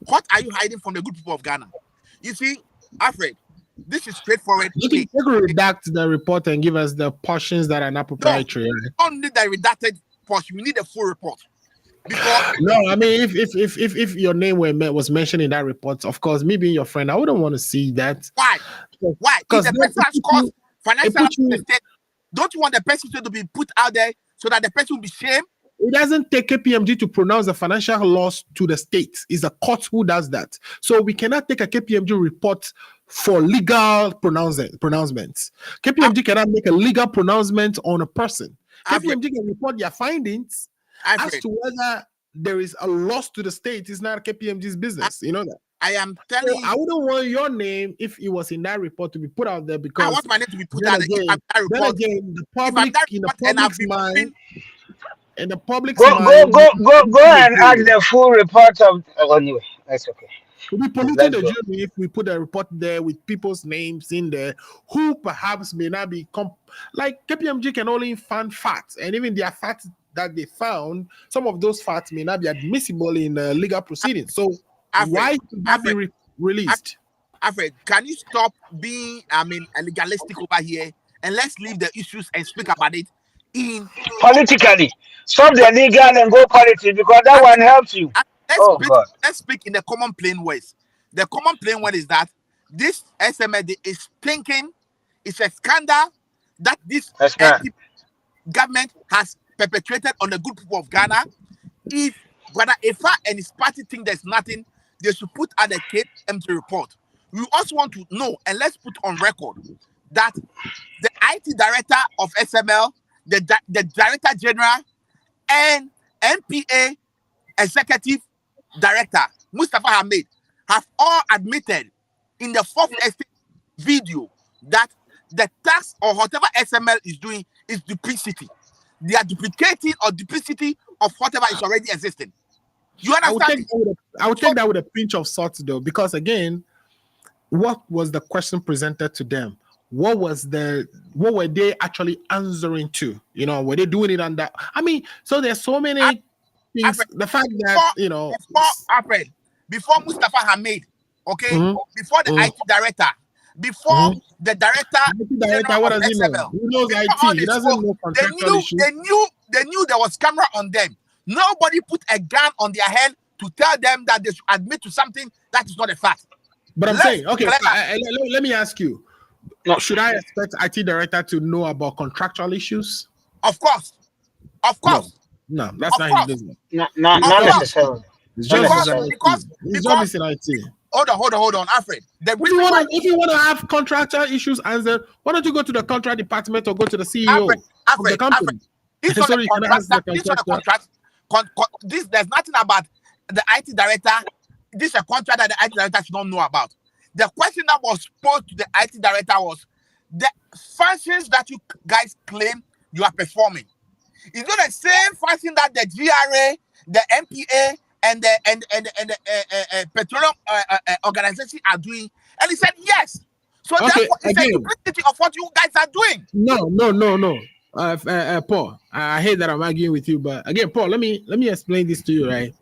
What are you hiding from the good people of Ghana? You see, Alfred, this is straightforward. You can redact the report and give us the portions that are not proprietary. No, we don't need the redacted portion. We need the full report. Because no, I mean, if your name was mentioned in that report, of course, me being your friend, I wouldn't want to see that. Why? Why? If the person has caused financial mistake, don't you want the person to be put out there so that the person will be shamed? It doesn't take KPMG to pronounce the financial loss to the state. It's a court who does that. So we cannot take a KPMG report for legal pronouncements. KPMG cannot make a legal pronouncement on a person. KPMG can report their findings as to whether there is a loss to the state. It's not KPMG's business. You know that. I am telling you. I wouldn't want your name, if it was in that report, to be put out there because I want my name to be put out there. Then again, the public, in the public's mind. In the public's go and add jury. the full report of anyway. That's okay. We'll be polluting the jury if we put a report there with people's names in there who perhaps may not be like KPMG can only find facts, and even their facts that they found, some of those facts may not be admissible in legal proceedings. So why should that be released? Alfred, can you stop being legalistic over here and let's leave the issues and speak about it in politically? Stop the legal and go politics because that one helps you. Let's speak in the common plain words. The common plain word is that this SML is thinking it's a scandal that this government has perpetrated on the good people of Ghana. If Brother Efa and his party think there's nothing, they should put out a KPMG report. We also want to know, and let's put on record, that the IT director of SML, the director general, and MPA executive director, Mustafa Hamid, have all admitted in the fourth estate video that the tax or whatever SML is doing is duplicity. They are duplicating or duplicity of whatever is already existing. You understand? I would take that with a pinch of salt, though, because again, what was the question presented to them? What were they actually answering to? Were they doing it on that? I mean, so there's so many things. The fact that before Mustafa Hamid, okay, before the IT director, before the director, what does he know? He knows IT. He doesn't know contractual issues. They knew there was camera on them. Nobody put a gun on their head to tell them that they should admit to something that is not a fact. But I'm Let's saying, okay, clear that. let me ask you, No. should I expect IT director to know about contractual issues? Of course. Of course. No, that's Of not course. his business. Not course. necessarily. His Not job is in necessarily. IT. His job is in IT. Hold on, Alfred. The If reason you why want to have contractual issues answered, why don't you go to the contract department or go to the CEO of the company? He's not Sorry, a can I ask the contractor. He's not a contract. There's nothing about the IT director. This is a contract that the IT director should not know about. The question that was posed to the IT director was the functions that you guys claim you are performing. Is not the same function that the GRA, the MPA, and the petroleum organization are doing? And he said yes. So Okay, therefore, it's a duplicity of what you guys are doing. No. Paul, I hate that I'm arguing with you, but again, Paul, let me explain this to you, right?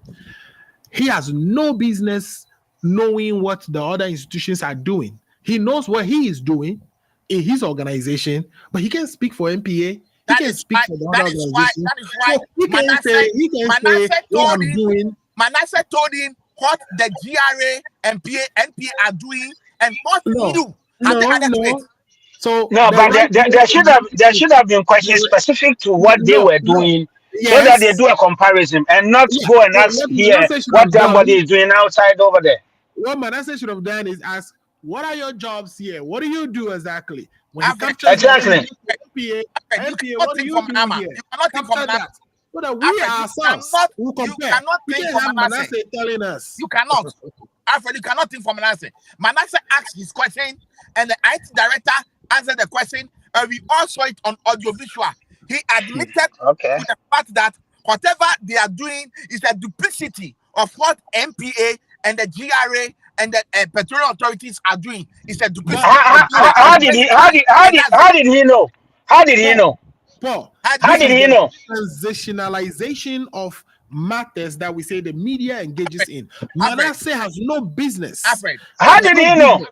He has no business knowing what the other institutions are doing. He knows what he is doing in his organization, but he can't speak for MPA. He can't speak for the other organization. That is why So he can say what I'm doing. Manasseh told him what the GRA, MPA are doing and what he do. So but there should have been questions specific to what they were doing, so that they do a comparison and not go and ask here what somebody is doing outside over there. What Manasseh should have done is ask, what are your jobs here? What do you do exactly? When he exactly. MPA, what do you do here? You cannot think from that. So that we ourselves will compare. You cannot think from Manasseh telling us. You cannot. Alfred, you cannot think from Manasseh. Manasseh asked his question, and the IT director answered the question, and we all saw it on audiovisual. He admitted to the fact that whatever they are doing is a duplicity of what MPA and the GRA and the petroleum authorities are doing. It's a duplicity. How did he know? How did he know? Paul, how did he know? Sensationalization of matters that we say the media engages in. Manasseh has no business. How did he know?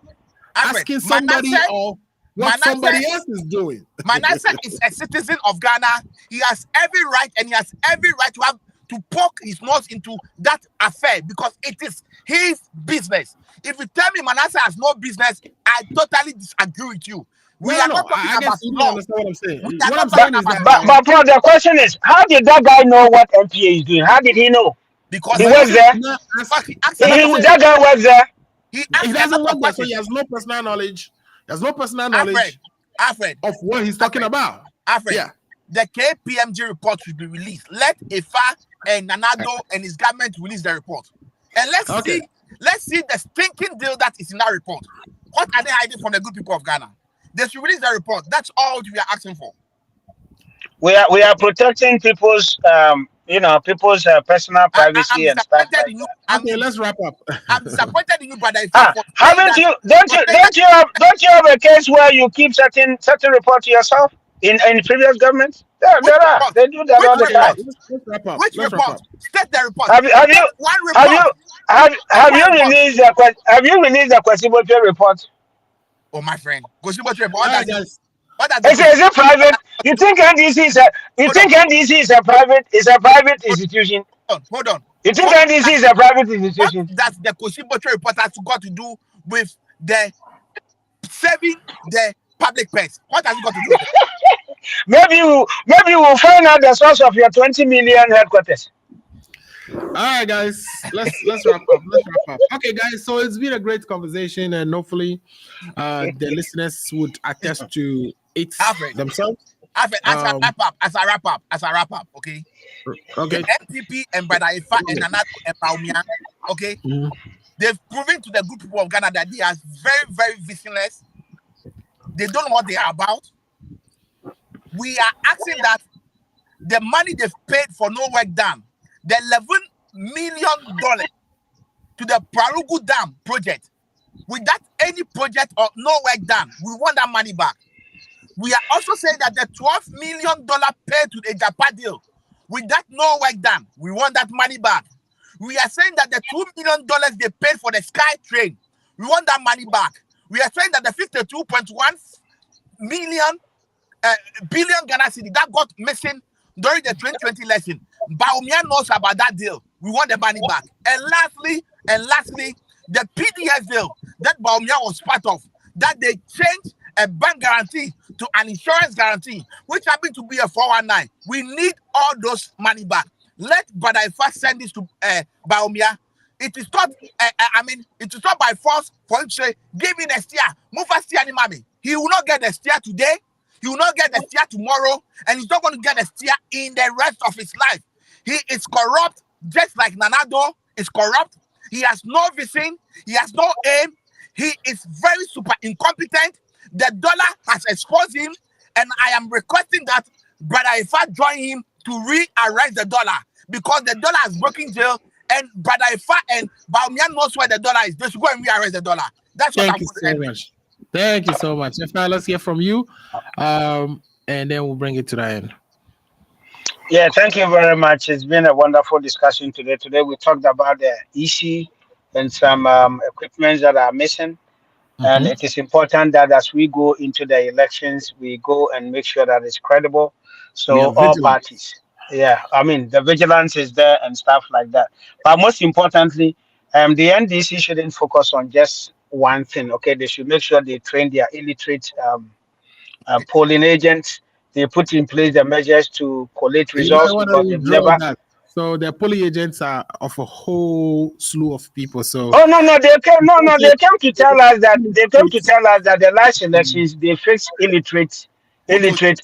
Asking somebody or what somebody else is doing. Manasseh is a citizen of Ghana. He has every right, and he has every right to have to poke his nose into that affair because it is his business. If you tell me Manasseh has no business, I totally disagree with you. We are not talking about law. What I'm saying. But bro, the question is, how did that guy know what MPA is doing? How did he know? Because he works there. That guy works there. He doesn't work there, so he has no personal knowledge. There's no personal knowledge of what he's talking about. The KPMG report should be released. Let Ifa and Nanado and his government release the report. And let's see the stinking deal that is in that report. What are they hiding from the good people of Ghana? They should release the report. That's all we are asking for. We are protecting people's people's personal privacy and stuff like that. Okay, let's wrap up. I'm disappointed in you, brother. Haven't you? Don't you have a case where you keep certain reports to yourself in previous governments? There are. They do that all the time. Let's wrap up. Which report? State the report. Have you released the Kwesiboche report? Oh, my friend, Kwesiboche report. Is it private? You think NDC is a private institution? Hold on. You think NDC is a private institution? What does the Kwesiboche report has got to do with the saving the public purse? What has it got to do with it? Maybe we'll find out the source of your 20 million headquarters. All right, guys, let's wrap up. Okay, guys, so it's been a great conversation, and hopefully the listeners would attest to it themselves. As I wrap up, okay? The MPP and Brother Ifa and Nana and Paumia, okay? Mm-hmm. They've proven to the good people of Ghana that they are very, very visionless. They don't know what they are about. We are asking that the money they've paid for no work done, the $11 million to the Prarugu Dam project, without any project or no work done, we want that money back. We are also saying that the $12 million paid to the Japan deal, with that no work done, we want that money back. We are saying that the $2 million they paid for the Sky Train, we want that money back. We are saying that the 52.1 billion Ghana cedi that got missing during the 2020 election, Baumia knows about that deal. We want the money back. And lastly, the PDS deal that Baumia was part of, that they changed a bank guarantee to an insurance guarantee, which happened to be a 419. We need all those money back. Let Badaifa send this to Baumia. It is not, it is not by force for him to say, give me the steer, move a steer, mommy. He will not get the steer today. He will not get the steer tomorrow, and he's not going to get the steer in the rest of his life. He is corrupt, just like Nanado is corrupt. He has no vision. He has no aim. He is very super incompetent. The dollar has exposed him, and I am requesting that Brother Ifa join him to re-arrest the dollar, because the dollar has broken jail, and Brother Ifa and Baumia knows where the dollar is. They should go and re-arrest the dollar. That's what Thank you so much. Thank you so much. Ifa, let's hear from you, and then we'll bring it to the end. Yeah, thank you very much. It's been a wonderful discussion today. Today we talked about the EC and some equipments that are missing. And it is important that as we go into the elections, we go and make sure that it's credible. So all parties, the vigilance is there and stuff like that. But most importantly, the NDC shouldn't focus on just one thing. Okay, they should make sure they train their illiterate polling agents. They put in place the measures to collate results. So the polling agents are of a whole slew of people. So they came to tell us that the last elections they fixed illiterate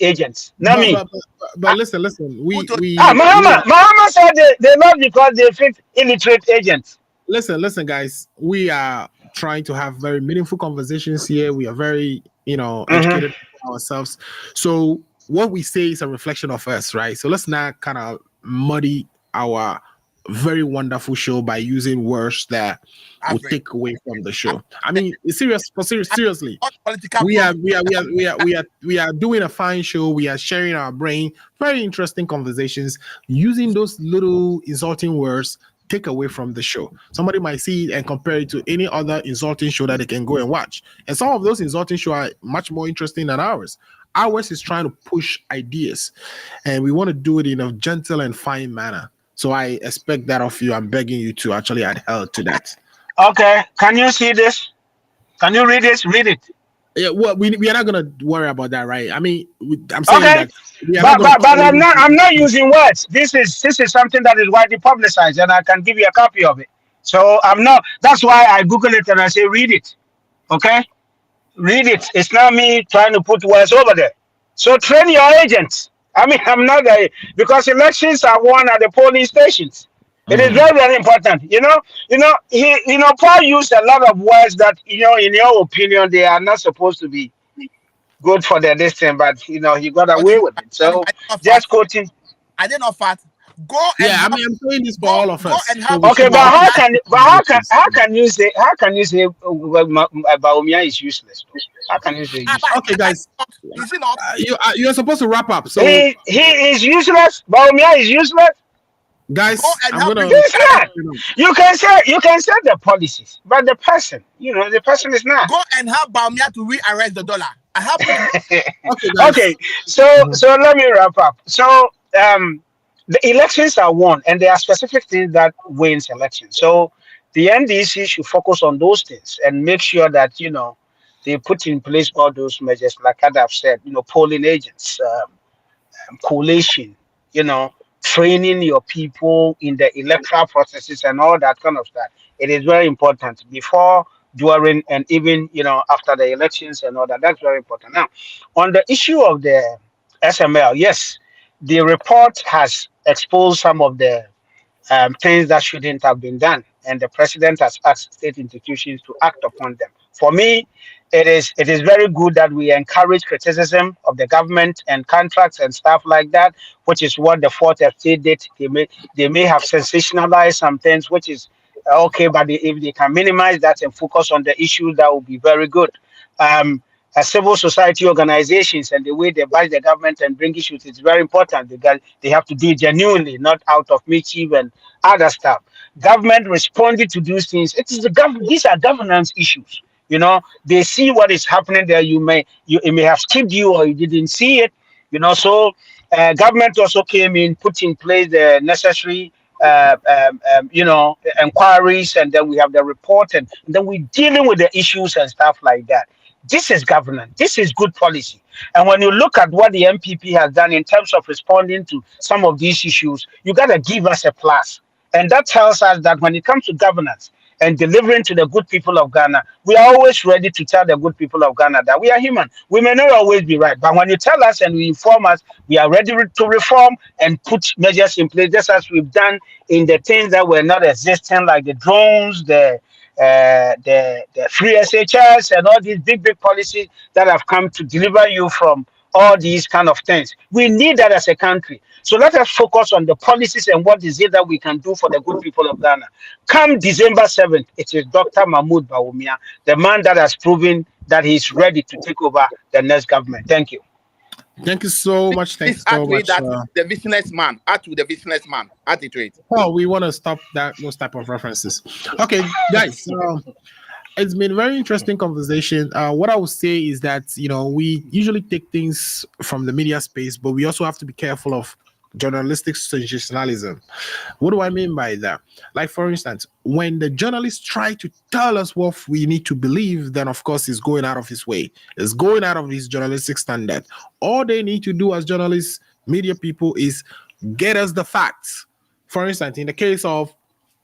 agents. But listen, Mahama said they not because they fixed illiterate agents. Listen, guys, we are trying to have very meaningful conversations here. We are very, educated ourselves. So what we say is a reflection of us, right? So let's not kind of muddy our very wonderful show by using words that will take away from the show. I mean, seriously, we are doing a fine show. We are sharing our brain, very interesting conversations. Using those little insulting words take away from the show. Somebody might see it and compare it to any other insulting show that they can go and watch. And some of those insulting shows are much more interesting than ours. Ours is trying to push ideas, and we want to do it in a gentle and fine manner. So I expect that of you. I'm begging you to actually adhere to that. Okay. Can you see this? Can you read this? Read it. Yeah. Well, we are not gonna worry about that, right? I mean, I'm saying that. But I'm not using words. This is something that is widely publicized, and I can give you a copy of it. So I'm not. That's why I Google it and I say read it. Okay. Read it. It's not me trying to put words over there. So train your agents. I mean, I'm not there because elections are won at the polling stations. It is very, very important. Paul used a lot of words that, in your opinion, they are not supposed to be good for their distance, but he got away with it. So just quoting. I did not fat. Go. I'm saying this for all of us. Okay, but how can you say Baumia is useless? How can you say useless? Okay, guys, you are supposed to wrap up. So he is useless. Baumia is useless. Guys, you can say the policies, but the person, the person is not. Go and help Baumia to re-arrest the dollar. I help you. Okay, so let me wrap up. So the elections are won, and there are specific things that wins elections. So the NDC should focus on those things and make sure that they put in place all those measures, like I've said, polling agents, collation, training your people in the electoral processes and all that kind of stuff. It is very important before, during, and even after the elections and all that. That's very important. Now, on the issue of the SML, yes, the report has exposed some of the things that shouldn't have been done, and the president has asked state institutions to act upon them. For me, it is very good that we encourage criticism of the government and contracts and stuff like that, which is what the fourth estate did. They may have sensationalized some things, which is okay, but if they can minimize that and focus on the issue, that would be very good. Civil society organizations and the way they bash the government and bring issues is very important, because they have to do it genuinely, not out of mischief and other stuff. Government responded to these things. It is these are governance issues. They see what is happening there. It may have skipped you or you didn't see it. So Government also came in, put in place the necessary, inquiries, and then we have the report, and then we're dealing with the issues and stuff like that. This is governance. This is good policy. And when you look at what the MPP has done in terms of responding to some of these issues, you got to give us a plus. And that tells us that when it comes to governance and delivering to the good people of Ghana, we are always ready to tell the good people of Ghana that we are human. We may not always be right, but when you tell us and you inform us, we are ready to reform and put measures in place, just as we've done in the things that were not existing, like the drones, the free SHS, and all these big policies that have come to deliver you from all these kind of things. We need that as a country. So let us focus on the policies and what is it that we can do for the good people of Ghana. Come December 7th, it is Dr. Mahmoud Bawumia, the man that has proven that he's ready to take over the next government. Thank you. Thank you so much. Thank you so much. The businessman. Add to the businessman. Add it to it. Oh, we want to stop those type of references. Okay, guys. It's been a very interesting conversation. What I would say is that we usually take things from the media space, but we also have to be careful of journalistic sensationalism. What do I mean by that? Like, for instance, when the journalists try to tell us what we need to believe, then of course he's going out of his way. It's going out of his journalistic standard. All they need to do as journalists, media people, is get us the facts. For instance, in the case of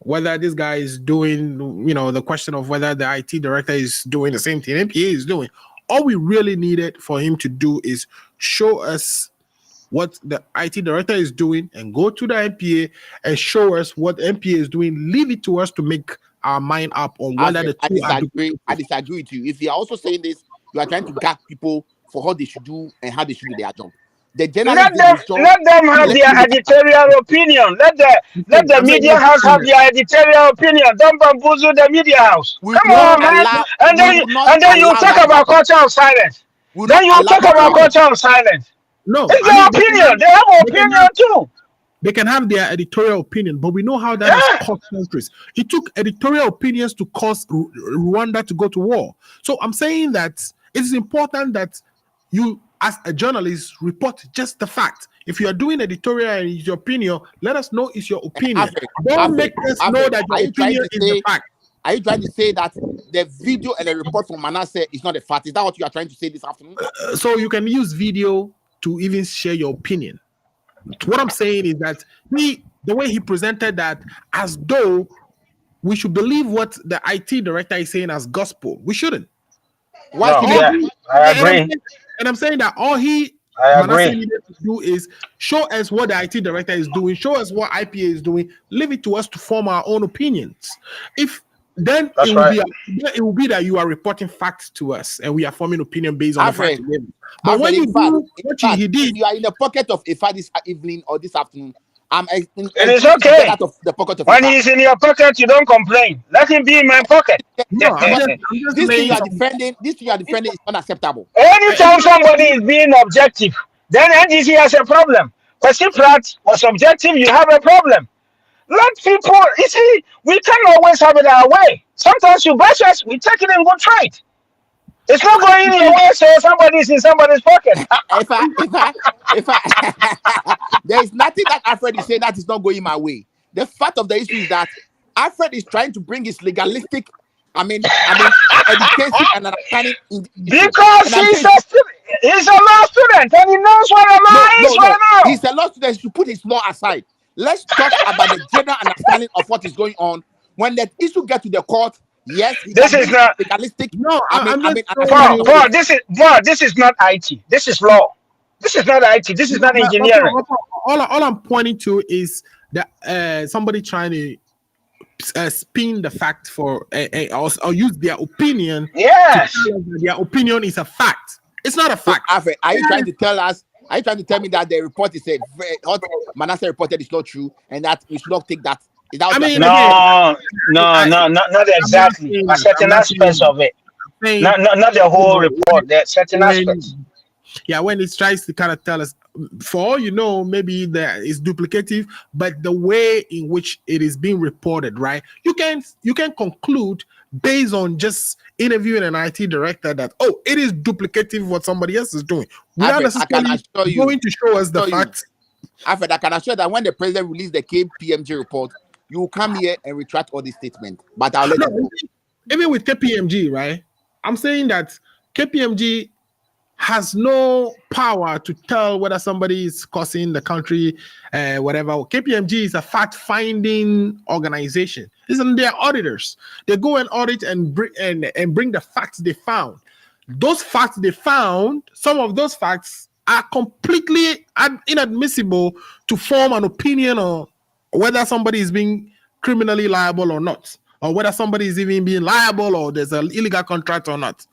whether this guy is doing, the question of whether the IT director is doing the same thing MPA is doing, all we really needed for him to do is show us what the IT director is doing and go to the MPA and show us what MPA is doing. Leave it to us to make our mind up on whether the two are doing. I disagree with you. If you are also saying this, you are trying to gag people for what they should do and how they should do their job. Let them have their editorial opinion. Let the media house have their editorial opinion. Don't bamboozle the media house. Come on, man. And then you talk about culture of silence. Then you talk about culture of silence. No, it's their opinion. They have an opinion too. They can have their editorial opinion, but we know how that has cost countries. It took editorial opinions to cause Rwanda to go to war. So I'm saying that it's important that you, as a journalist, report just the fact. If you are doing editorial and it's your opinion, let us know it's your opinion. Don't make us know that your opinion is the fact. Are you trying to say that the video and the report from Manasseh is not a fact? Is that what you are trying to say this afternoon? So you can use video to even share your opinion. What I'm saying is that the way he presented that as though we should believe what the IT director is saying as gospel. We shouldn't. I agree. And I'm saying that all Manasseh needed to do is show us what the IT director is doing, show us what IPA is doing, leave it to us to form our own opinions. Then it will be that you are reporting facts to us and we are forming opinion based on the facts. But when you do what he did, you are in the pocket of Ifa this evening or this afternoon. It is okay. Out of the pocket of when he's in your pocket, you don't complain. Let him be in my pocket. No, this thing you are defending is unacceptable. Anytime somebody is being objective, then NDC has a problem. Because if Pratt was objective, you have a problem. Let people, you see, we can't always have it our way. Sometimes you bash us, we take it in good faith. It's not going your way, so somebody's in somebody's pocket. If I there is nothing that Alfred is saying that is not going my way. The fact of the issue is that Alfred is trying to bring his legalistic, education and understanding in because he's a law student and he knows what a law is right now. He's a law student. He should put his law aside. Let's talk about the general understanding of what is going on. When that issue gets to the court, yes, this is not legalistic. No, this is not IT. This is law. This is not IT. This is not engineering. All I'm pointing to is that somebody trying to spin the fact for or use their opinion. Yes, their opinion is a fact. It's not a fact. Alfred, are you trying to tell us? Are you trying to tell me that the report is what Manasseh reported is not true, and that we should not take that? Is that not exactly. Certain aspects of it. Not the whole report. There are certain aspects. Yeah, when it tries to kind of tell us, for all you know, maybe that is duplicative, but the way in which it is being reported, right? You can conclude based on just interviewing an IT director that, oh, it is duplicative what somebody else is doing. We are necessarily going to show us the facts. Alfred, I can assure that when the president released the KPMG report, you will come here and retract all these statements. But I'll let you go. Even with KPMG, right? I'm saying that KPMG has no power to tell whether somebody is causing the country, whatever. KPMG is a fact-finding organization. Isn't their auditors? They go and audit and bring the facts they found. Those facts they found, some of those facts are completely inadmissible to form an opinion on whether somebody is being criminally liable or not, or whether somebody is even being liable or there's an illegal contract or not.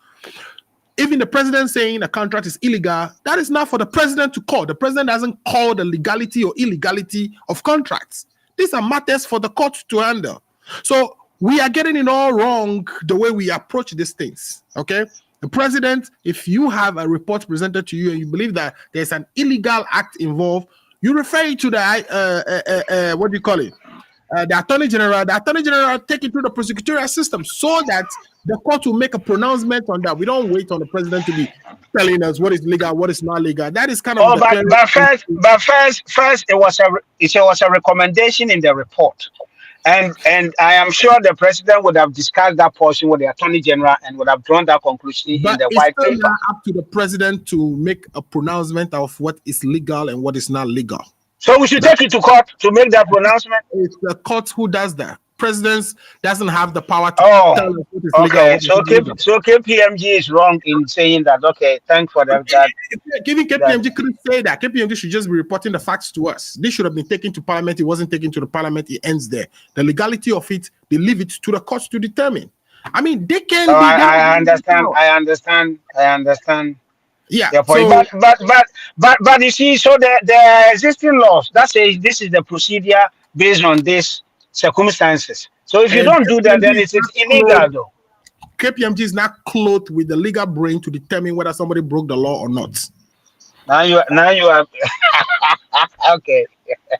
Even the president saying a contract is illegal, that is not for the president to call. The president doesn't call the legality or illegality of contracts. These are matters for the court to handle. So we are getting it all wrong the way we approach these things, okay? The president, if you have a report presented to you and you believe that there's an illegal act involved, you refer it to the, what do you call it? The attorney general. The attorney general take it through the prosecutorial system so that the court will make a pronouncement on that. We don't wait on the president to be telling us what is legal, what is not legal. That is kind of. Oh, but first, it was a recommendation in the report, and I am sure the president would have discussed that portion with the attorney general and would have drawn that conclusion in the white paper. It's up to the president to make a pronouncement of what is legal and what is not legal. So we should take it to court to make that pronouncement? It's the court who does that. President doesn't have the power to tell us what is legal. So KPMG is wrong in saying that, okay, thanks for that. Giving KPMG couldn't say that. KPMG should just be reporting the facts to us. This should have been taken to parliament. It wasn't taken to the parliament. It ends there. The legality of it, they leave it to the courts to determine. I mean, they can I understand. Yeah. So, but you see, so the existing laws that says this is the procedure based on these circumstances. So if you don't do that, then it's illegal, though. KPMG is not clothed with the legal brain to determine whether somebody broke the law or not. Now you are okay.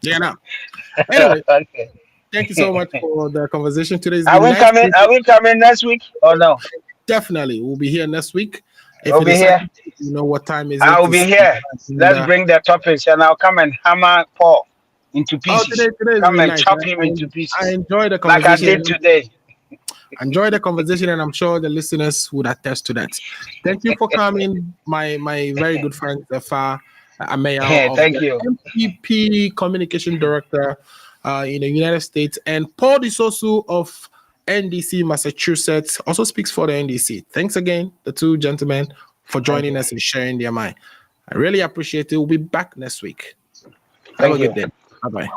Yeah. Now. Anyway, okay. Thank you so much for the conversation today. Are we coming next week or no? Definitely, we'll be here next week. We'll be here. You know what time is it? I'll be here. Let's bring the topics and I'll come and hammer Paul into pieces. Today come and chop him into pieces. I enjoy the conversation. Like I did today. Enjoy the conversation, and I'm sure the listeners would attest to that. Thank you for coming, my very good friend, Zafar Ameya, thank you. MPP Communication Director in the United States, and Paul DeSosu of NDC Massachusetts also speaks for the NDC. Thanks again, the two gentlemen, for joining us and sharing their mind. I really appreciate it. We'll be back next week. Have a good day. Bye-bye.